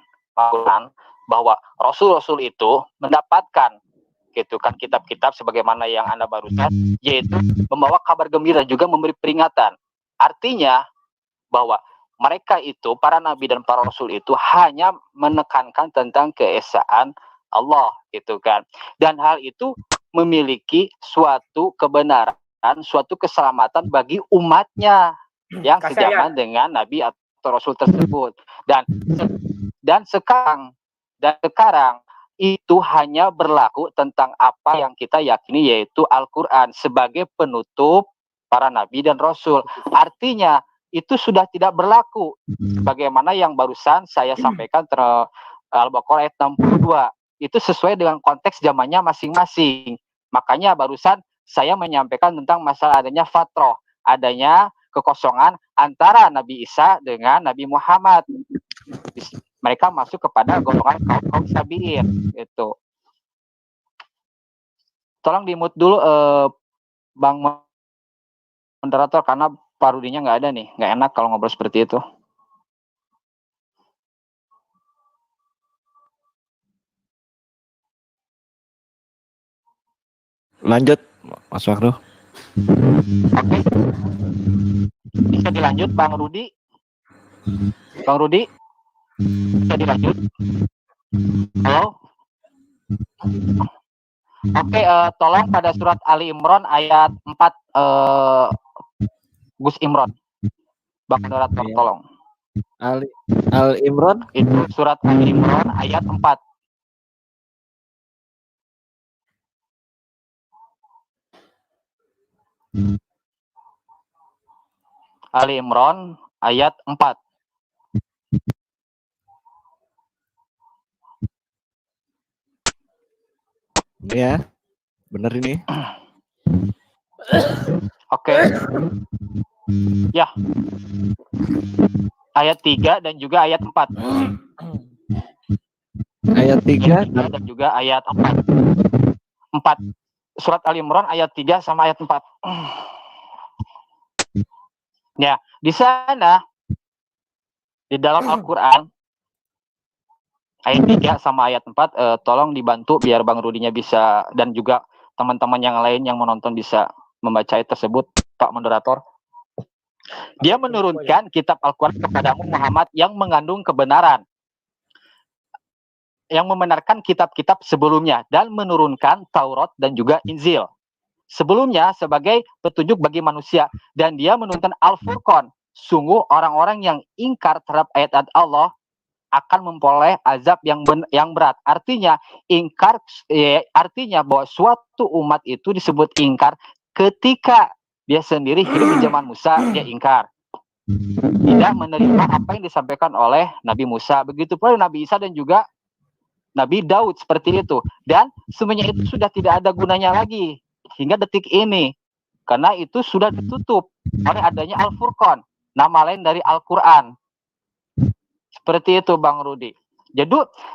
bahwa Rasul-Rasul itu mendapatkan gitu kan kitab-kitab sebagaimana yang Anda barusan, yaitu membawa kabar gembira juga memberi peringatan. Artinya bahwa mereka itu, para nabi dan para rasul itu hanya menekankan tentang keesaan Allah gitu kan. Dan hal itu memiliki suatu kebenaran, suatu keselamatan bagi umatnya yang sejaman dengan nabi atau rasul tersebut. Dan sekarang itu hanya berlaku tentang apa yang kita yakini, yaitu Al-Quran sebagai penutup para nabi dan rasul. Artinya itu sudah tidak berlaku bagaimana yang barusan saya sampaikan Al-Baqarah ayat 62. Itu sesuai dengan konteks zamannya masing-masing. Makanya barusan saya menyampaikan tentang masalah adanya fatrah, adanya kekosongan antara Nabi Isa dengan Nabi Muhammad. Mereka masuk kepada golongan kaum sabiin itu. Tolong di-mute dulu Bang moderator karena Pak Rudinya nggak ada nih, nggak enak kalau ngobrol seperti itu. Lanjut Mas Fakru. Oke. Bisa dilanjut Bang Rudi? Bang Rudi? Bisa dilanjut? Halo? Oke, tolong pada surat Ali Imran ayat 4 Gus Imron. Bang moderator tolong. Al Imran itu surat Ali Imran ayat 4. Ali Imran ayat 4. Ya, benar ini. Oke. Ya. Ayat 3 dan juga ayat 4. Ayat 3 dan juga ayat 4. 4. Surat Ali Imran ayat 3 sama ayat 4. Ya, di sana di dalam Al-Qur'an ayat 3 sama ayat 4 tolong dibantu biar Bang Rudinya bisa dan juga teman-teman yang lain yang menonton bisa membaca ayat tersebut, Pak moderator. Dia menurunkan kitab Al-Qur'an kepadamu Muhammad yang mengandung kebenaran, yang membenarkan kitab-kitab sebelumnya dan menurunkan Taurat dan juga Injil sebelumnya sebagai petunjuk bagi manusia, dan dia menurunkan Al-Furqan. Sungguh orang-orang yang ingkar terhadap ayat-ayat Allah akan memperoleh azab yang berat. Artinya ingkar artinya bahwa suatu umat itu disebut ingkar ketika dia sendiri hidup di zaman Musa, dia ingkar, tidak menerima apa yang disampaikan oleh Nabi Musa. Begitu pula Nabi Isa dan juga Nabi Daud seperti itu. Dan semuanya itu sudah tidak ada gunanya lagi hingga detik ini, karena itu sudah ditutup oleh adanya Al-Furqan, nama lain dari Al-Quran. Seperti itu Bang Rudi.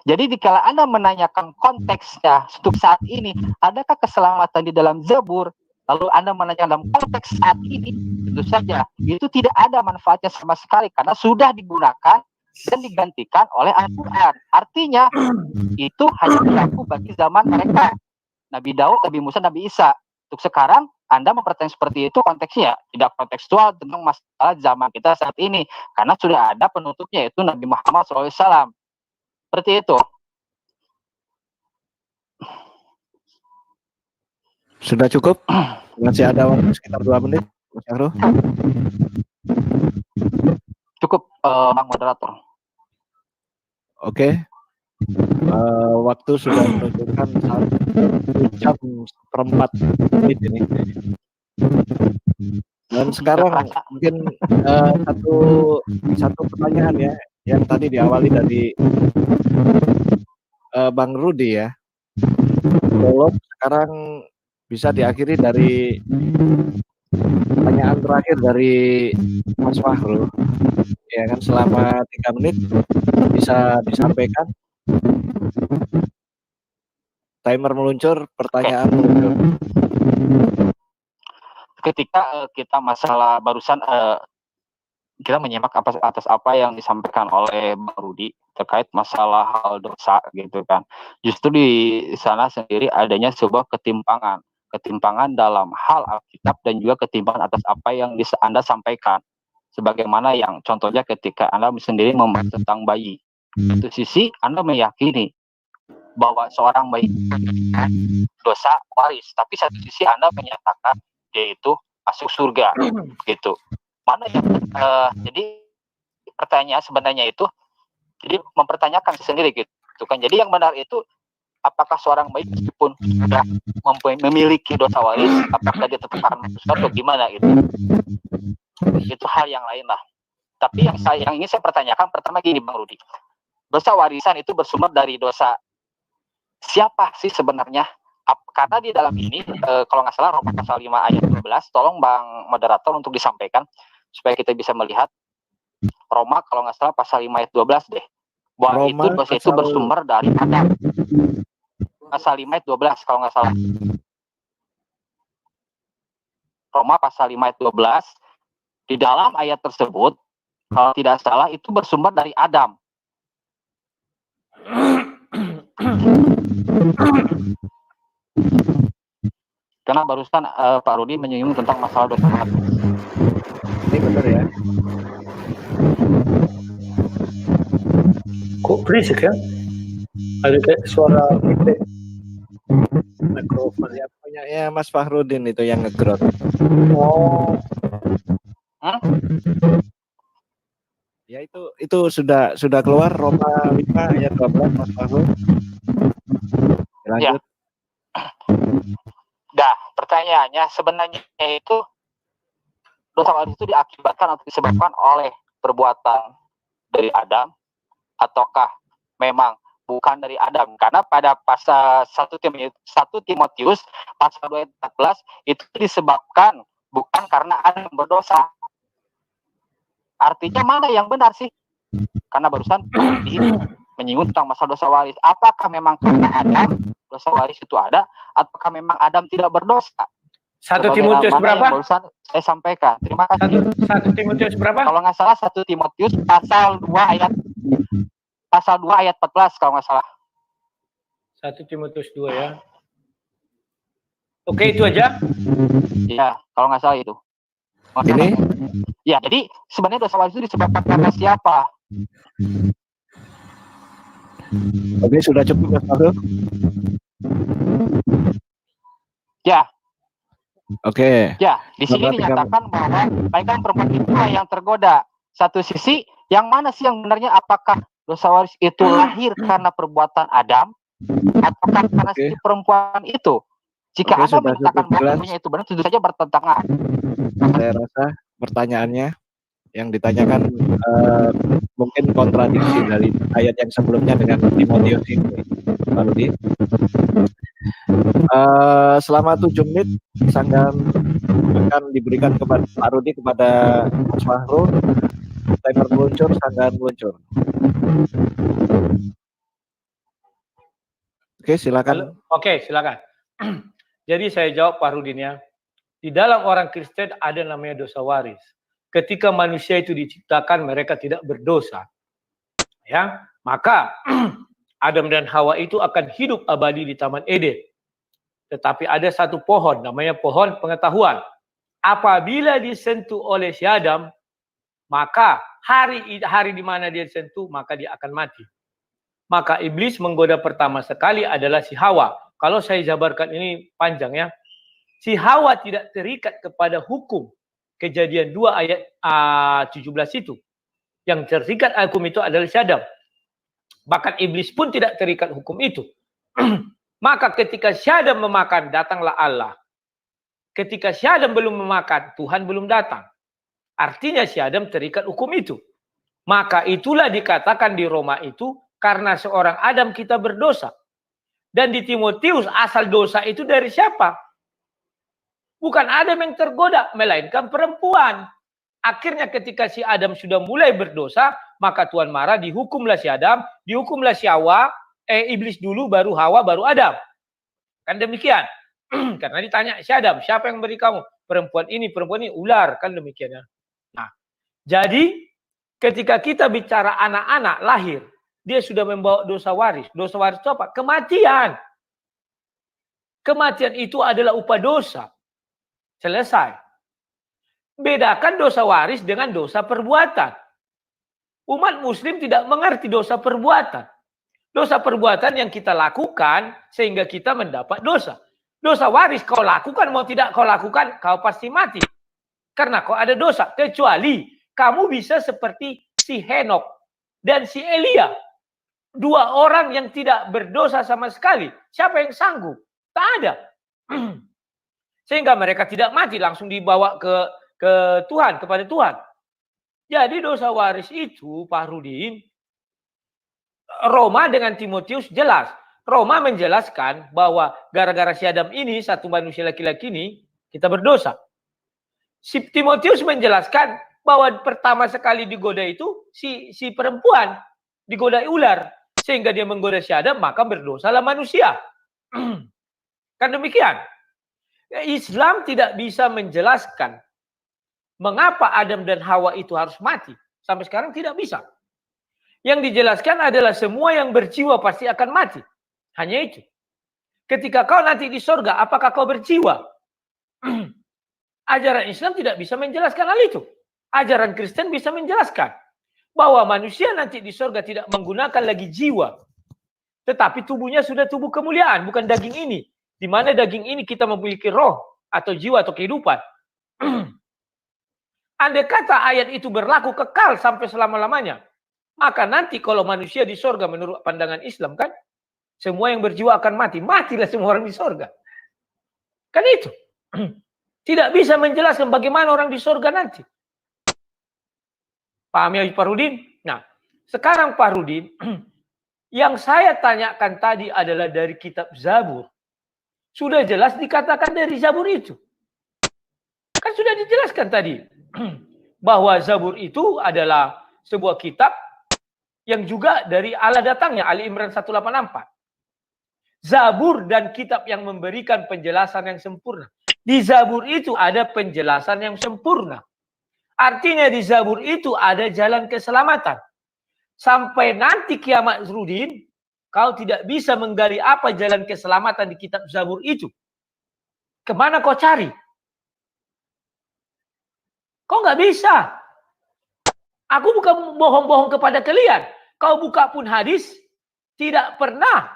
Jadi dikala Anda menanyakan konteksnya untuk saat ini, adakah keselamatan di dalam Zabur? Lalu Anda menanyakan dalam konteks saat ini, tentu saja itu tidak ada manfaatnya sama sekali karena sudah digunakan dan digantikan oleh Al-Quran. Artinya itu hanya berlaku bagi zaman mereka, Nabi Daud, Nabi Musa, Nabi Isa. untuk sekarang Anda mempertanyakan seperti itu konteksnya tidak kontekstual tentang masalah zaman kita saat ini, karena sudah ada penutupnya yaitu Nabi Muhammad SAW. Seperti itu. Sudah cukup? Masih ada waktu sekitar 2 menit, Mas Syahrul. Cukup, Bang Moderator. Oke. Waktu sudah menunjukkan 1 jam seperempat menit ini. Dan sekarang mungkin satu pertanyaan ya, yang tadi diawali dari Bang Rudi ya. Prolog sekarang bisa diakhiri dari pertanyaan terakhir dari Mas Fahrul. Ya kan, selama 3 menit bisa disampaikan. Timer meluncur, pertanyaan meluncur. Ketika kita masalah barusan kita menyimak atas apa yang disampaikan oleh Bang Rudi terkait masalah hal dosa gitu kan. Justru di sana sendiri adanya sebuah ketimpangan dalam hal Alkitab dan juga ketimpangan atas apa yang Anda sampaikan. Sebagaimana yang contohnya ketika Anda sendiri membahas tentang bayi. Satu sisi Anda meyakini bahwa seorang bayi dosa waris, tapi satu sisi Anda menyatakan yaitu masuk surga gitu. Mana yang jadi pertanyaan sebenarnya itu jadi mempertanyakan sendiri gitu kan. Jadi yang benar itu apakah seorang bayi meskipun sudah memiliki dosa waris, apakah dia tetap akan masuk surga atau gimana gitu. Itu hal yang lain lah. Tapi yang ingin saya pertanyakan pertama gini Bang Rudi. Dosa warisan itu bersumber dari dosa siapa sih sebenarnya? Karena di dalam ini kalau nggak salah Roma pasal 5 ayat 12, tolong Bang Moderator untuk disampaikan supaya kita bisa melihat Roma kalau nggak salah pasal 5 ayat 12 deh. Bahwa Roma, dosa itu bersumber dari Adam. Pasal 5 ayat 12 kalau nggak salah. Roma pasal 5 ayat 12, di dalam ayat tersebut kalau tidak salah itu bersumber dari Adam. Karena barusan Pak Rudi menyinggung tentang masalah dosa waris. Ini benar ya? Kok berisik ya? Ada kayak suara mikrofon ya. Punyanya Mas Fahrudin itu yang ngegrot. Oh. Ya itu sudah keluar Roma 5 ayat 12 Mas Fahrul. Lanjut. Ya. Pertanyaannya sebenarnya itu dosa waris itu diakibatkan atau disebabkan oleh perbuatan dari Adam ataukah memang bukan dari Adam? Karena pada pasal 1 Timotius pasal 2 ayat 14 itu disebabkan bukan karena Adam berdosa. Artinya mana yang benar sih? Karena barusan ini menyinggung tentang masalah dosa waris. Apakah memang karena Adam dosa waris itu ada, ataukah memang Adam tidak berdosa? 1 Timotius berapa? Barusan saya sampaikan. Terima kasih. 1 Timotius berapa? Kalau nggak salah 1 Timotius pasal 2 ayat 14 kalau nggak salah. 1 Timotius 2 ya. Oke, itu aja? Ya, kalau nggak salah itu. Ini? Ya, jadi sebenarnya dosa waris itu disebabkan karena siapa? Oke, sudah cukup Mas Fahrul? Ya. Oke. Ya, di sini dinyatakan bahwa baikkan perempuan itulah yang tergoda. Satu sisi, yang mana sih yang benarnya? Apakah dosa waris itu lahir karena perbuatan Adam, ataukah karena si perempuan itu? Jika Anda menyatakan bahwa itu benar, tentu saja bertentangan. Saya rasa pertanyaannya yang ditanyakan mungkin kontradiksi dari ayat yang sebelumnya dengan Timotius ini, Pak Rudi. Selama 7 menit sanggahan akan diberikan kepada Pak Rudi kepada Mas Fahrul. Timer meluncur, sanggahan meluncur. Oke, silakan. Oke, silakan. Jadi saya jawab Pak Rudin ya. Di dalam orang Kristen ada namanya dosa waris. Ketika manusia itu diciptakan, mereka tidak berdosa. Ya, maka Adam dan Hawa itu akan hidup abadi di Taman Eden. Tetapi ada satu pohon, namanya pohon pengetahuan. Apabila disentuh oleh si Adam, maka hari di mana dia disentuh, maka dia akan mati. Maka iblis menggoda pertama sekali adalah si Hawa. Kalau saya jabarkan ini panjang ya. Si Hawa tidak terikat kepada hukum. Kejadian 2 ayat 17 itu. Yang terikat hukum itu adalah si Adam. Bahkan iblis pun tidak terikat hukum itu. Maka ketika si Adam memakan, datanglah Allah. Ketika si Adam belum memakan, Tuhan belum datang. Artinya si Adam terikat hukum itu. Maka itulah dikatakan di Roma itu, karena seorang Adam kita berdosa. Dan di Timotius asal dosa itu dari siapa? Bukan Adam yang tergoda, melainkan perempuan. Akhirnya ketika si Adam sudah mulai berdosa, maka Tuhan marah, dihukumlah si Adam, dihukumlah si Hawa, iblis dulu, baru Hawa, baru Adam. Kan demikian. Karena ditanya si Adam, siapa yang beri kamu? Perempuan ini, ular. Kan demikian ya. Nah, jadi ketika kita bicara anak-anak lahir, dia sudah membawa dosa waris. Dosa waris itu apa? Kematian. Kematian itu adalah upah dosa. Selesai. Bedakan dosa waris dengan dosa perbuatan. Umat muslim tidak mengerti dosa perbuatan. Dosa perbuatan yang kita lakukan sehingga kita mendapat dosa. Dosa waris kau lakukan mau tidak kau lakukan, kau pasti mati. Karena kau ada dosa. Kecuali kamu bisa seperti si Henok dan si Elia. 2 orang yang tidak berdosa sama sekali. Siapa yang sanggup? Tak ada. Sehingga mereka tidak mati, langsung dibawa ke Tuhan, kepada Tuhan. Jadi dosa waris itu, Pak Rudin, Roma dengan Timotius jelas. Roma menjelaskan bahwa gara-gara si Adam ini, satu manusia laki-laki ini, kita berdosa. Si Timotius menjelaskan bahwa pertama sekali digoda itu si perempuan, digoda ular. Sehingga dia menggoda si Adam, maka berdosalah manusia. Kan demikian. Islam tidak bisa menjelaskan mengapa Adam dan Hawa itu harus mati. Sampai sekarang tidak bisa. Yang dijelaskan adalah semua yang berjiwa pasti akan mati. Hanya itu. Ketika kau nanti di surga, apakah kau berjiwa? Ajaran Islam tidak bisa menjelaskan hal itu. Ajaran Kristen bisa menjelaskan bahwa manusia nanti di surga tidak menggunakan lagi jiwa. Tetapi tubuhnya sudah tubuh kemuliaan, bukan daging ini. Di mana daging ini kita memiliki roh atau jiwa atau kehidupan. Andai kata ayat itu berlaku kekal sampai selama-lamanya, maka nanti kalau manusia di surga menurut pandangan Islam kan, semua yang berjiwa akan mati. Matilah semua orang di surga. Kan itu. Tidak bisa menjelaskan bagaimana orang di surga nanti. Paham ya Pak Rudin? Nah, sekarang Pak Rudin, yang saya tanyakan tadi adalah dari kitab Zabur. Sudah jelas dikatakan dari Zabur itu. Kan sudah dijelaskan tadi. Bahwa Zabur itu adalah sebuah kitab yang juga dari Allah datangnya. Ali Imran 184. Zabur dan kitab yang memberikan penjelasan yang sempurna. Di Zabur itu ada penjelasan yang sempurna. Artinya di Zabur itu ada jalan keselamatan. Sampai nanti kiamat Rudin, kau tidak bisa menggali apa jalan keselamatan di kitab Zabur itu. Kemana kau cari? Kau nggak bisa. Aku bukan bohong-bohong kepada kalian. Kau buka pun hadis, tidak pernah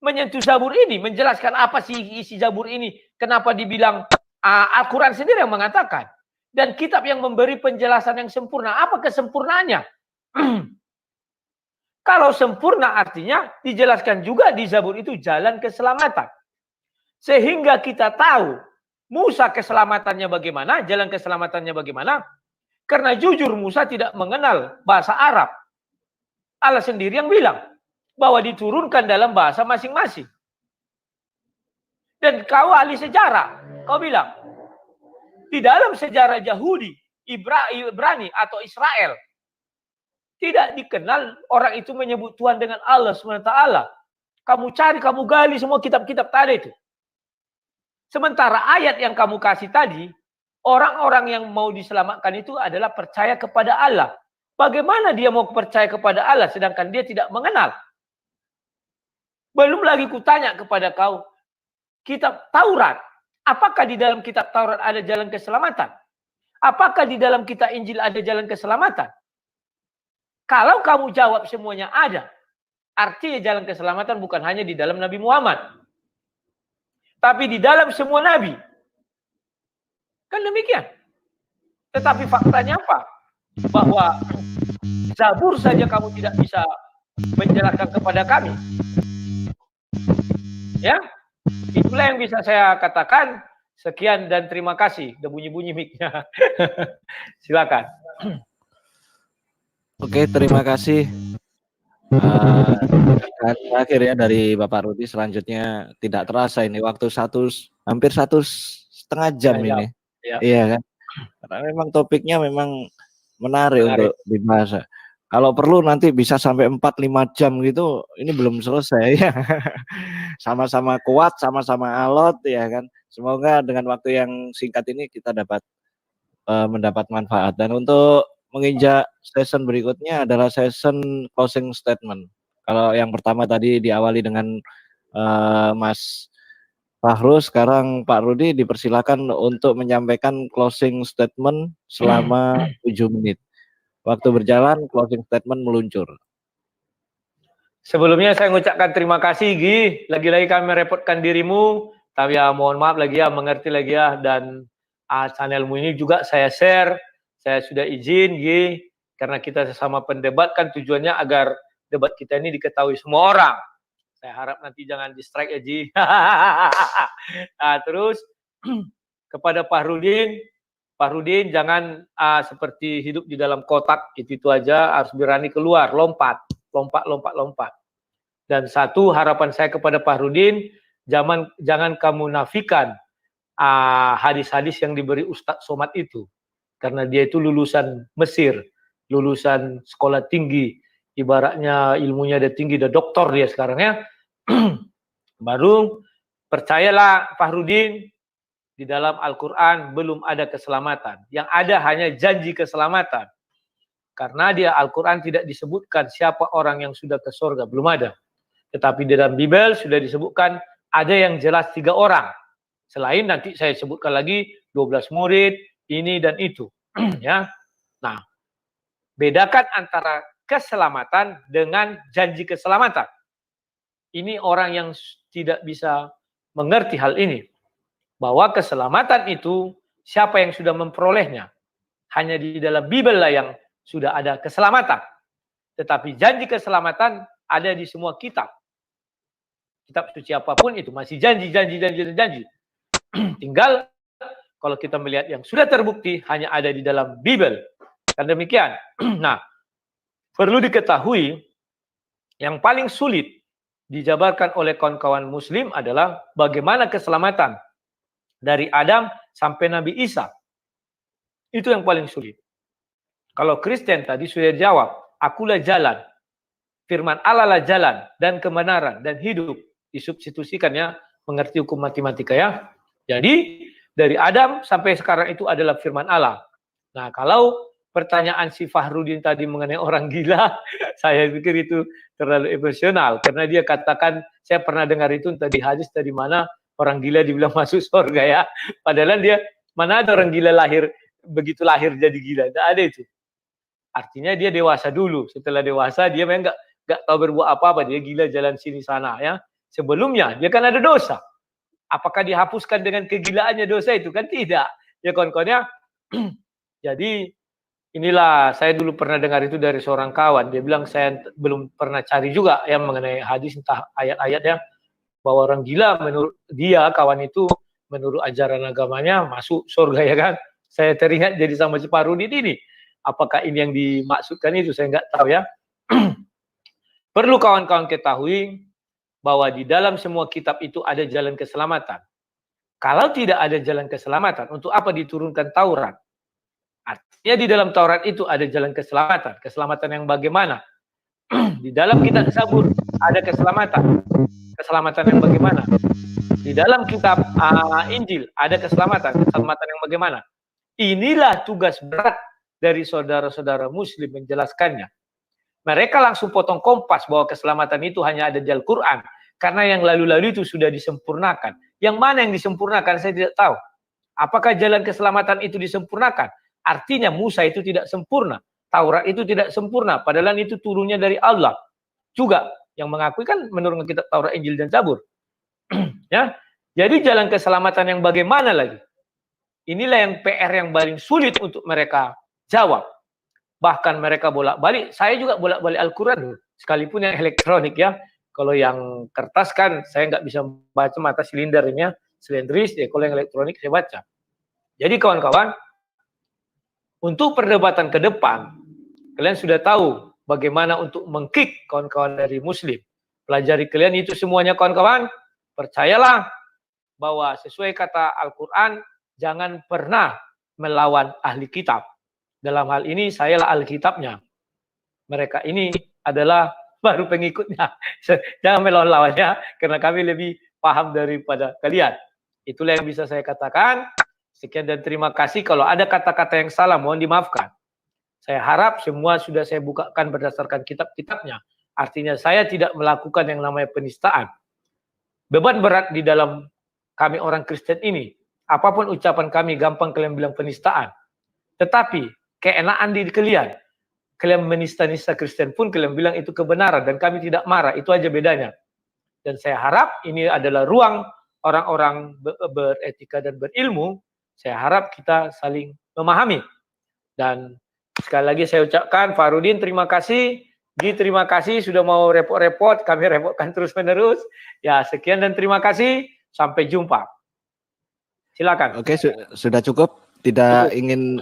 menyentuh Zabur ini, menjelaskan apa sih isi Zabur ini, kenapa dibilang Al-Quran sendiri yang mengatakan. Dan kitab yang memberi penjelasan yang sempurna, apa kesempurnaannya? Kalau sempurna artinya dijelaskan juga di Zabur itu jalan keselamatan. Sehingga kita tahu Musa keselamatannya bagaimana, jalan keselamatannya bagaimana. Karena jujur Musa tidak mengenal bahasa Arab. Allah sendiri yang bilang bahwa diturunkan dalam bahasa masing-masing. Dan kau ahli sejarah, kau bilang di dalam sejarah Yahudi, Ibrani atau Israel, tidak dikenal orang itu menyebut Tuhan dengan Allah SWT. Kamu cari, kamu gali semua kitab-kitab tadi itu. Sementara ayat yang kamu kasih tadi, orang-orang yang mau diselamatkan itu adalah percaya kepada Allah. Bagaimana dia mau percaya kepada Allah sedangkan dia tidak mengenal? Belum lagi kutanya kepada kau, kitab Taurat, apakah di dalam kitab Taurat ada jalan keselamatan? Apakah di dalam kitab Injil ada jalan keselamatan? Kalau kamu jawab semuanya ada, artinya jalan keselamatan bukan hanya di dalam Nabi Muhammad, tapi di dalam semua nabi. Kan demikian. Tetapi faktanya apa? Bahwa Zabur saja kamu tidak bisa menjelaskan kepada kami. Ya, itulah yang bisa saya katakan. Sekian dan terima kasih. Udah bunyi-bunyi mic-nya. Silakan. Oke, terima kasih. Terakhir ya dari Bapak Rudi. Selanjutnya tidak terasa ini waktu hampir 1,5 jam ini. Ya. Iya kan? Karena memang topiknya memang menarik untuk dibahas. Kalau perlu nanti bisa sampai 4-5 jam gitu. Ini belum selesai ya. Sama-sama kuat, sama-sama alot ya kan. Semoga dengan waktu yang singkat ini kita dapat mendapat manfaat. Dan untuk menginjak session berikutnya adalah session closing statement. Kalau yang pertama tadi diawali dengan Mas Fahru, sekarang Pak Rudi dipersilakan untuk menyampaikan closing statement selama 7 menit. Waktu berjalan, closing statement meluncur. Sebelumnya saya mengucapkan terima kasih Gi, lagi-lagi kami merepotkan dirimu, tapi ya mohon maaf lagi ya, mengerti lagi ya, dan channelmu ini juga saya share, saya sudah izin Gi, karena kita sesama pendebat kan tujuannya agar debat kita ini diketahui semua orang. Saya harap nanti jangan distract ya Ji. Nah, terus kepada Pak Rudin jangan seperti hidup di dalam kotak, itu aja, harus berani keluar, lompat. Dan satu harapan saya kepada Pak Rudin, jangan kamu nafikan hadis-hadis yang diberi Ustadz Somad itu, karena dia itu lulusan Mesir, lulusan sekolah tinggi, ibaratnya ilmunya dia tinggi, dia doktor dia sekarang ya. Baru percayalah Pak Rudin, di dalam Al-Quran belum ada keselamatan, yang ada hanya janji keselamatan. Karena di Al-Quran tidak disebutkan siapa orang yang sudah ke surga, belum ada. Tetapi di dalam Bible sudah disebutkan ada yang jelas 3 orang. Selain nanti saya sebutkan lagi 12 murid, ini dan itu. Ya. Nah, bedakan antara keselamatan dengan janji keselamatan. Ini orang yang tidak bisa mengerti hal ini. Bahwa keselamatan itu siapa yang sudah memperolehnya. Hanya di dalam Bible lah yang sudah ada keselamatan. Tetapi janji keselamatan ada di semua kitab. Kitab suci apapun itu masih janji. Tinggal kalau kita melihat yang sudah terbukti hanya ada di dalam Bible. Kan demikian. Nah, perlu diketahui yang paling sulit dijabarkan oleh kawan-kawan muslim adalah bagaimana keselamatan dari Adam sampai Nabi Isa. Itu yang paling sulit. Kalau Kristen tadi sudah dijawab, akulah jalan, firman Allah lah jalan, dan kebenaran, dan hidup. Disubstitusikan ya, mengerti hukum matematika ya. Jadi, dari Adam sampai sekarang itu adalah firman Allah. Nah, kalau pertanyaan si Fahrudin tadi mengenai orang gila, saya pikir itu terlalu emosional. Karena dia katakan, saya pernah dengar itu tadi hadis dari mana, orang gila dibilang masuk surga ya. Padahal dia, mana ada orang gila lahir, begitu lahir jadi gila. Tidak ada itu. Artinya dia dewasa dulu. Setelah dewasa dia memang nggak tahu berbuat apa-apa. Dia gila jalan sini sana ya. Sebelumnya dia kan ada dosa. Apakah dihapuskan dengan kegilaannya dosa itu? Kan tidak. Ya kawan-kawannya. Jadi inilah saya dulu pernah dengar itu dari seorang kawan. Dia bilang saya belum pernah cari juga yang mengenai hadis entah ayat-ayatnya. Bahwa orang gila menurut dia kawan itu menurut ajaran agamanya masuk surga ya kan. Saya teringat jadi sama si Parudin ini. Apakah ini yang dimaksudkan itu? Saya nggak tahu ya. Perlu kawan-kawan ketahui bahwa di dalam semua kitab itu ada jalan keselamatan. Kalau tidak ada jalan keselamatan, untuk apa diturunkan Taurat? Artinya di dalam Taurat itu ada jalan keselamatan. Keselamatan yang bagaimana? Di dalam kitab Zabur ada keselamatan. Keselamatan yang bagaimana? Di dalam kitab Injil ada keselamatan. Keselamatan yang bagaimana? Inilah tugas berat dari saudara-saudara muslim menjelaskannya. Mereka langsung potong kompas bahwa keselamatan itu hanya ada di Al-Quran. Karena yang lalu-lalu itu sudah disempurnakan. Yang mana yang disempurnakan? Saya tidak tahu. Apakah jalan keselamatan itu disempurnakan? Artinya Musa itu tidak sempurna. Taurat itu tidak sempurna. Padahal itu turunnya dari Allah. Juga yang mengakui kan menurut kitab Taurat, Injil, dan Zabur. Ya, jadi jalan keselamatan yang bagaimana lagi? Inilah yang PR yang paling sulit untuk mereka jawab. Bahkan mereka bolak-balik. Saya juga bolak-balik Al-Quran, sekalipun yang elektronik ya. Kalau yang kertas kan saya nggak bisa baca, mata silindernya silindris. Ya kalau yang elektronik saya baca. Jadi kawan-kawan, untuk perdebatan ke depan, kalian sudah tahu bagaimana untuk mengkick kawan-kawan dari Muslim. Pelajari kalian itu semuanya kawan-kawan. Percayalah bahwa sesuai kata Al-Quran, jangan pernah melawan ahli kitab. Dalam hal ini sayalah ahli kitabnya. Mereka ini adalah baru pengikutnya. Jangan melawan-lawannya karena kami lebih paham daripada kalian. Itulah yang bisa saya katakan. Sekian dan terima kasih. Kalau ada kata-kata yang salah, mohon dimaafkan. Saya harap semua sudah saya bukakan berdasarkan kitab-kitabnya. Artinya saya tidak melakukan yang namanya penistaan. Beban berat di dalam kami orang Kristen ini, apapun ucapan kami, gampang kalian bilang penistaan. Tetapi keenaan di kalian, kalian menista-nista Kristen pun kalian bilang itu kebenaran dan kami tidak marah, itu aja bedanya. Dan saya harap ini adalah ruang orang-orang beretika dan berilmu. Saya harap kita saling memahami. Dan sekali lagi saya ucapkan, Fahrudin terima kasih, Gi terima kasih sudah mau repot-repot, kami repotkan terus-menerus. Ya, sekian dan terima kasih, sampai jumpa. Silakan. Oke, sudah cukup. Tidak ingin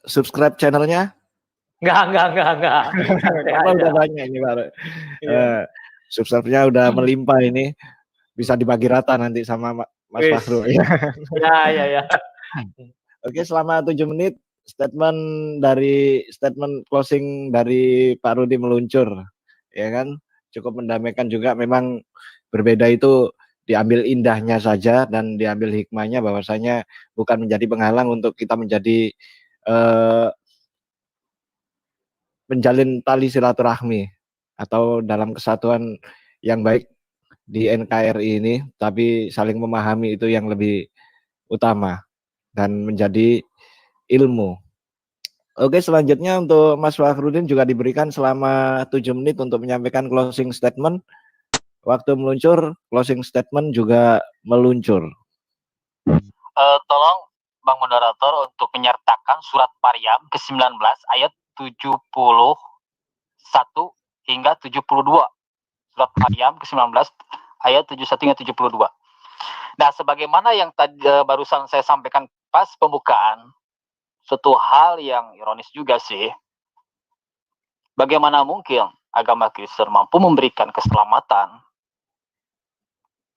subscribe channelnya? Enggak. Apa udah banyak ini Pak. Subscribe-nya udah melimpah ini. Bisa dibagi rata nanti sama Mas Fahru. Ya. Oke, selama 7 menit statement closing dari Pak Rudi meluncur, ya kan, cukup mendamaikan juga. Memang berbeda itu diambil indahnya saja dan diambil hikmahnya, bahwasanya bukan menjadi penghalang untuk kita menjadi menjalin tali silaturahmi atau dalam kesatuan yang baik di NKRI ini, tapi saling memahami itu yang lebih utama dan menjadi ilmu. Oke, selanjutnya untuk Mas Fakhrudin juga diberikan selama 7 menit untuk menyampaikan closing statement. Waktu meluncur, closing statement juga meluncur. Tolong Bang Moderator untuk menyertakan surat Maryam ke-19 ayat 71 hingga 72. Surat Maryam ke-19 ayat 71 hingga 72. Nah, sebagaimana yang tadi barusan saya sampaikan pas pembukaan, suatu hal yang ironis juga sih. Bagaimana mungkin agama Kristen mampu memberikan keselamatan?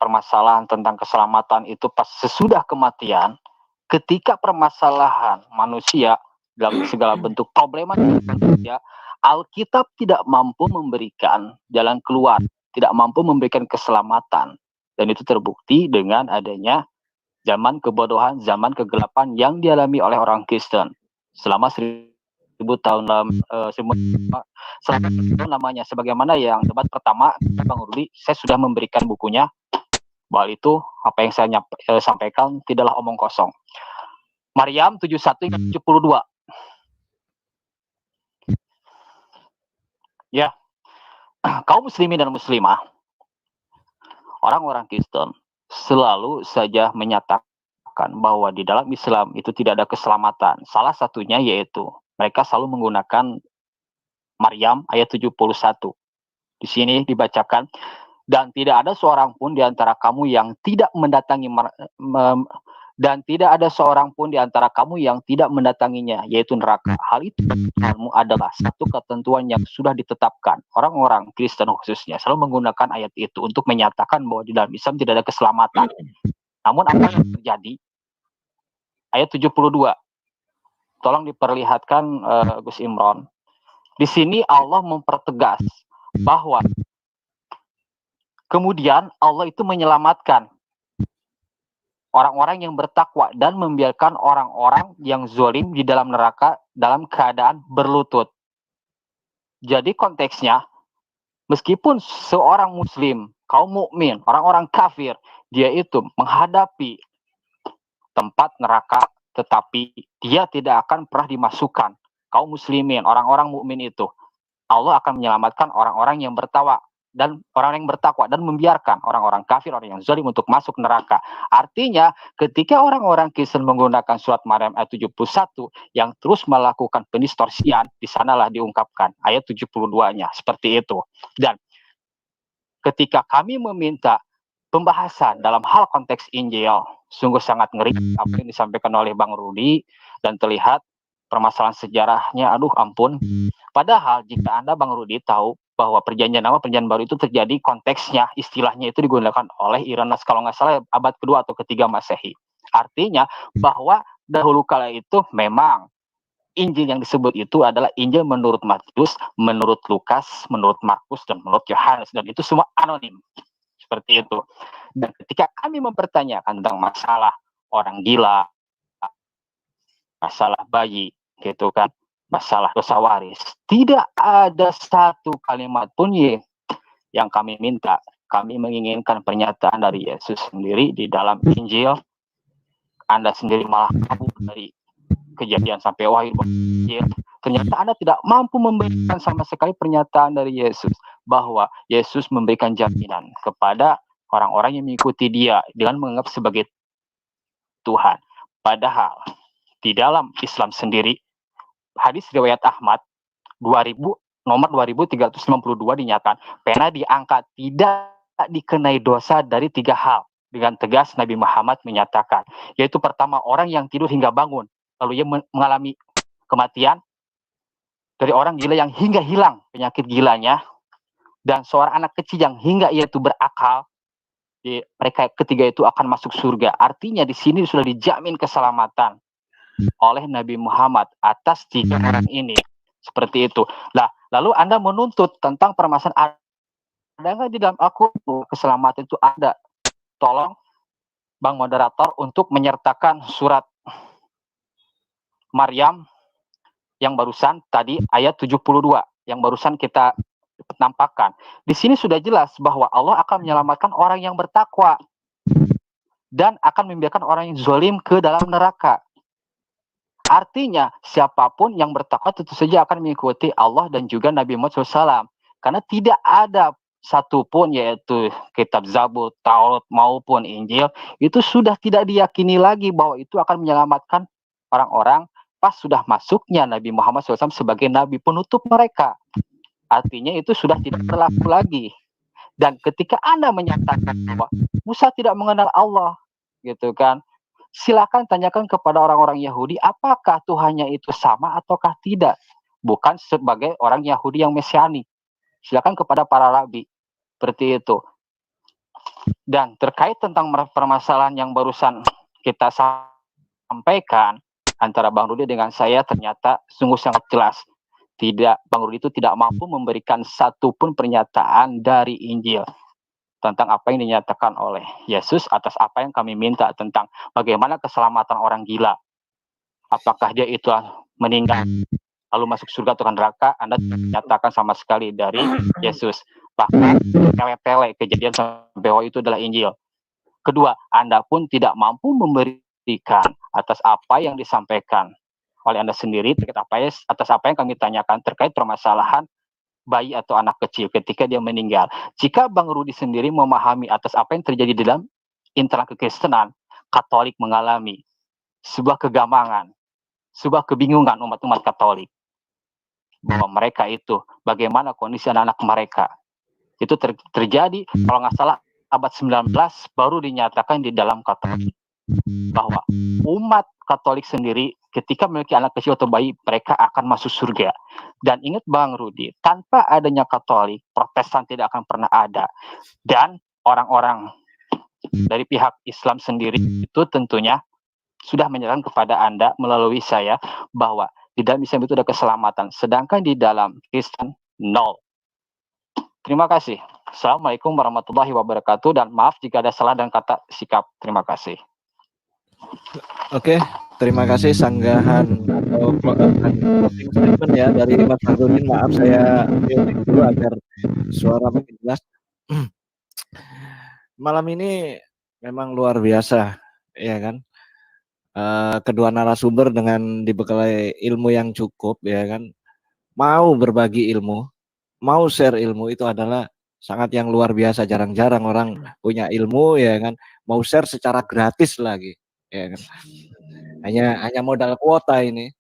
Permasalahan tentang keselamatan itu pas sesudah kematian, ketika permasalahan manusia dalam segala bentuk problema manusia, Alkitab tidak mampu memberikan jalan keluar, tidak mampu memberikan keselamatan. Dan itu terbukti dengan adanya zaman kebodohan, zaman kegelapan yang dialami oleh orang Kristen selama 1000 tahun namanya. Sebagaimana yang debat pertama Bang Rudi, saya sudah memberikan bukunya, bahwa itu apa yang saya sampaikan tidaklah omong kosong. Maryam 71 hingga 72. Ya, kaum muslimin dan muslimah, orang-orang Kristen selalu saja menyatakan bahwa di dalam Islam itu tidak ada keselamatan. Salah satunya yaitu mereka selalu menggunakan Maryam ayat 71. Di sini dibacakan, dan tidak ada seorang pun di antara kamu yang tidak mendatangi mendatanginya, yaitu neraka. Hal itu adalah satu ketentuan yang sudah ditetapkan. Orang-orang Kristen khususnya selalu menggunakan ayat itu untuk menyatakan bahwa di dalam Islam tidak ada keselamatan. Namun apa yang terjadi? Ayat 72. Tolong diperlihatkan Gus Imron. Di sini Allah mempertegas bahwa kemudian Allah itu menyelamatkan orang-orang yang bertakwa dan membiarkan orang-orang yang zalim di dalam neraka dalam keadaan berlutut. Jadi konteksnya, Meskipun seorang muslim, kaum mukmin, orang-orang kafir, dia itu menghadapi tempat neraka, tetapi dia tidak akan pernah dimasukkan. Kaum muslimin, orang-orang mukmin itu, Allah akan menyelamatkan orang-orang yang bertakwa dan orang yang bertakwa dan membiarkan orang-orang kafir, orang yang zalim untuk masuk neraka. Artinya, ketika orang-orang Kristen menggunakan surat Maryam ayat 71 yang terus melakukan pendistorsian, di sanalah diungkapkan ayat 72-nya seperti itu. Dan ketika kami meminta pembahasan dalam hal konteks Injil, sungguh sangat ngeri apa yang disampaikan oleh Bang Rudi, dan terlihat permasalahan sejarahnya, aduh ampun. Padahal jika Anda Bang Rudi tahu bahwa perjanjian lama perjanjian baru itu terjadi konteksnya, istilahnya itu digunakan oleh Irenaeus kalau nggak salah abad kedua atau ketiga Masehi. Artinya bahwa dahulu kala itu memang Injil yang disebut itu adalah Injil menurut Matius, menurut Lukas, menurut Markus, dan menurut Yohanes, dan itu semua anonim. Seperti itu. Dan ketika kami mempertanyakan tentang masalah orang gila, masalah bayi, gitu kan, masalah dosa waris, tidak ada satu kalimat pun yang kami minta. Kami menginginkan pernyataan dari Yesus sendiri di dalam Injil. Anda sendiri malah kabur dari Kejadian sampai Wahyu. Ternyata Anda tidak mampu memberikan sama sekali pernyataan dari Yesus bahwa Yesus memberikan jaminan kepada orang-orang yang mengikuti Dia dengan menganggap sebagai Tuhan. Padahal di dalam Islam sendiri, hadis riwayat Ahmad nomor 2352 dinyatakan, pena diangkat tidak dikenai dosa dari 3 hal. Dengan tegas Nabi Muhammad menyatakan, yaitu pertama, orang yang tidur hingga bangun, lalu ia mengalami kematian, dari orang gila yang hingga hilang penyakit gilanya, dan seorang anak kecil yang hingga ia itu berakal, mereka ketiga itu akan masuk surga. Artinya di sini sudah dijamin keselamatan oleh Nabi Muhammad atas 3 orang ini. Seperti itu. Nah, lalu Anda menuntut tentang permasalahan, ada nggak di dalam aku keselamatan itu ada? Tolong Bang Moderator untuk menyertakan surat Maryam yang barusan tadi ayat 72 yang barusan kita nampakkan. Di sini sudah jelas bahwa Allah akan menyelamatkan orang yang bertakwa dan akan membiarkan orang yang zalim ke dalam neraka. Artinya siapapun yang bertakwa tentu saja akan mengikuti Allah dan juga Nabi Muhammad SAW. Karena tidak ada satupun, yaitu kitab Zabur, Taurat maupun Injil, itu sudah tidak diyakini lagi bahwa itu akan menyelamatkan orang-orang pas sudah masuknya Nabi Muhammad SAW sebagai Nabi penutup mereka. Artinya itu sudah tidak berlaku lagi. Dan ketika Anda menyatakan bahwa Musa tidak mengenal Allah, gitu kan, silakan tanyakan kepada orang-orang Yahudi, apakah Tuhannya itu sama ataukah tidak? Bukan sebagai orang Yahudi yang mesianik. Silakan kepada para rabi. Seperti itu. Dan terkait tentang permasalahan yang barusan kita sampaikan antara Bang Rudi dengan saya, ternyata sungguh sangat jelas. Bang Rudi itu tidak mampu memberikan satupun pernyataan dari Injil tentang apa yang dinyatakan oleh Yesus atas apa yang kami minta tentang bagaimana keselamatan orang gila. Apakah dia itu meninggal lalu masuk surga atau neraka? Anda tidak menyatakan sama sekali dari Yesus. Bahkan tele-tele Kejadian sampai Wahyu itu adalah Injil. Kedua, Anda pun tidak mampu memberikan atas apa yang disampaikan oleh Anda sendiri atas apa yang kami tanyakan terkait permasalahan bayi atau anak kecil ketika dia meninggal. Jika Bang Rudi sendiri memahami atas apa yang terjadi di dalam internal kekristenan, Katolik mengalami sebuah kegamangan, sebuah kebingungan umat-umat Katolik bahwa mereka itu bagaimana kondisi anak-anak mereka. Itu terjadi kalau nggak salah abad 19 baru dinyatakan di dalam Katolik bahwa umat Katolik sendiri ketika memiliki anak kecil atau bayi, mereka akan masuk surga. Dan ingat Bang Rudi, tanpa adanya Katolik, Protestan tidak akan pernah ada. Dan orang-orang dari pihak Islam sendiri itu tentunya sudah menyerahkan kepada Anda melalui saya bahwa di dalam Islam itu ada keselamatan, sedangkan di dalam Kristen nol. Terima kasih. Assalamualaikum warahmatullahi wabarakatuh, dan maaf jika ada salah dan kata sikap. Terima kasih. Oke, terima kasih sanggahan atau closing statement ya dari Mas Farudin. Maaf saya dulu agar suara makin jelas. Malam ini memang luar biasa, ya kan? Kedua narasumber dengan dibekali ilmu yang cukup, ya kan? Mau berbagi ilmu, mau share ilmu itu adalah sangat yang luar biasa. Jarang-jarang orang punya ilmu, ya kan? Mau share secara gratis lagi, ya kan? Hanya modal kuota ini.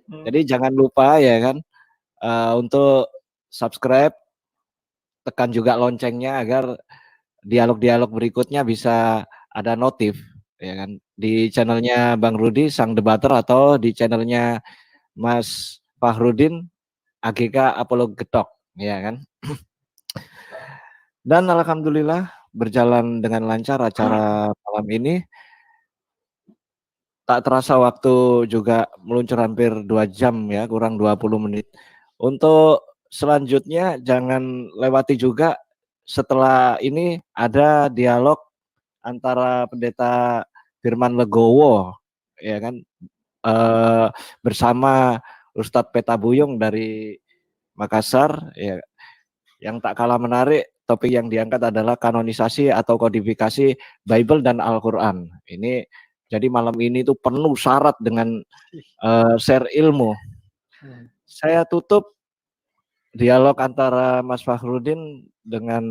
Jadi jangan lupa, ya kan? Untuk subscribe, tekan juga loncengnya agar dialog-dialog berikutnya bisa ada notif, ya kan, di channelnya Bang Rudi Sang Debater atau di channelnya Mas Fahrudin AGK Apollo Getok, ya kan. Dan alhamdulillah berjalan dengan lancar acara malam ini. Tak terasa waktu juga meluncur hampir 2 jam ya, kurang 20 menit. Untuk selanjutnya jangan lewati juga setelah ini ada dialog antara Pendeta Firman Legowo, ya kan, bersama Ustadz Petabuyung dari Makassar, ya, yang tak kalah menarik. Topik yang diangkat adalah kanonisasi atau kodifikasi Bible dan Al-Quran. Ini jadi malam ini tuh penuh syarat dengan share ilmu. Saya tutup dialog antara Mas Fakhrudin dengan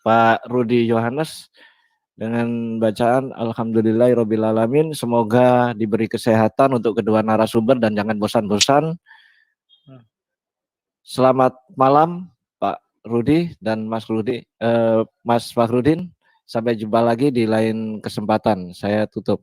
Pak Rudi Yohanes dengan bacaan Alhamdulillahirobbilalamin. Semoga diberi kesehatan untuk kedua narasumber dan jangan bosan-bosan. Selamat malam Pak Rudi dan Mas Rudi, Mas Fakhrudin. Sampai jumpa lagi di lain kesempatan. Saya tutup.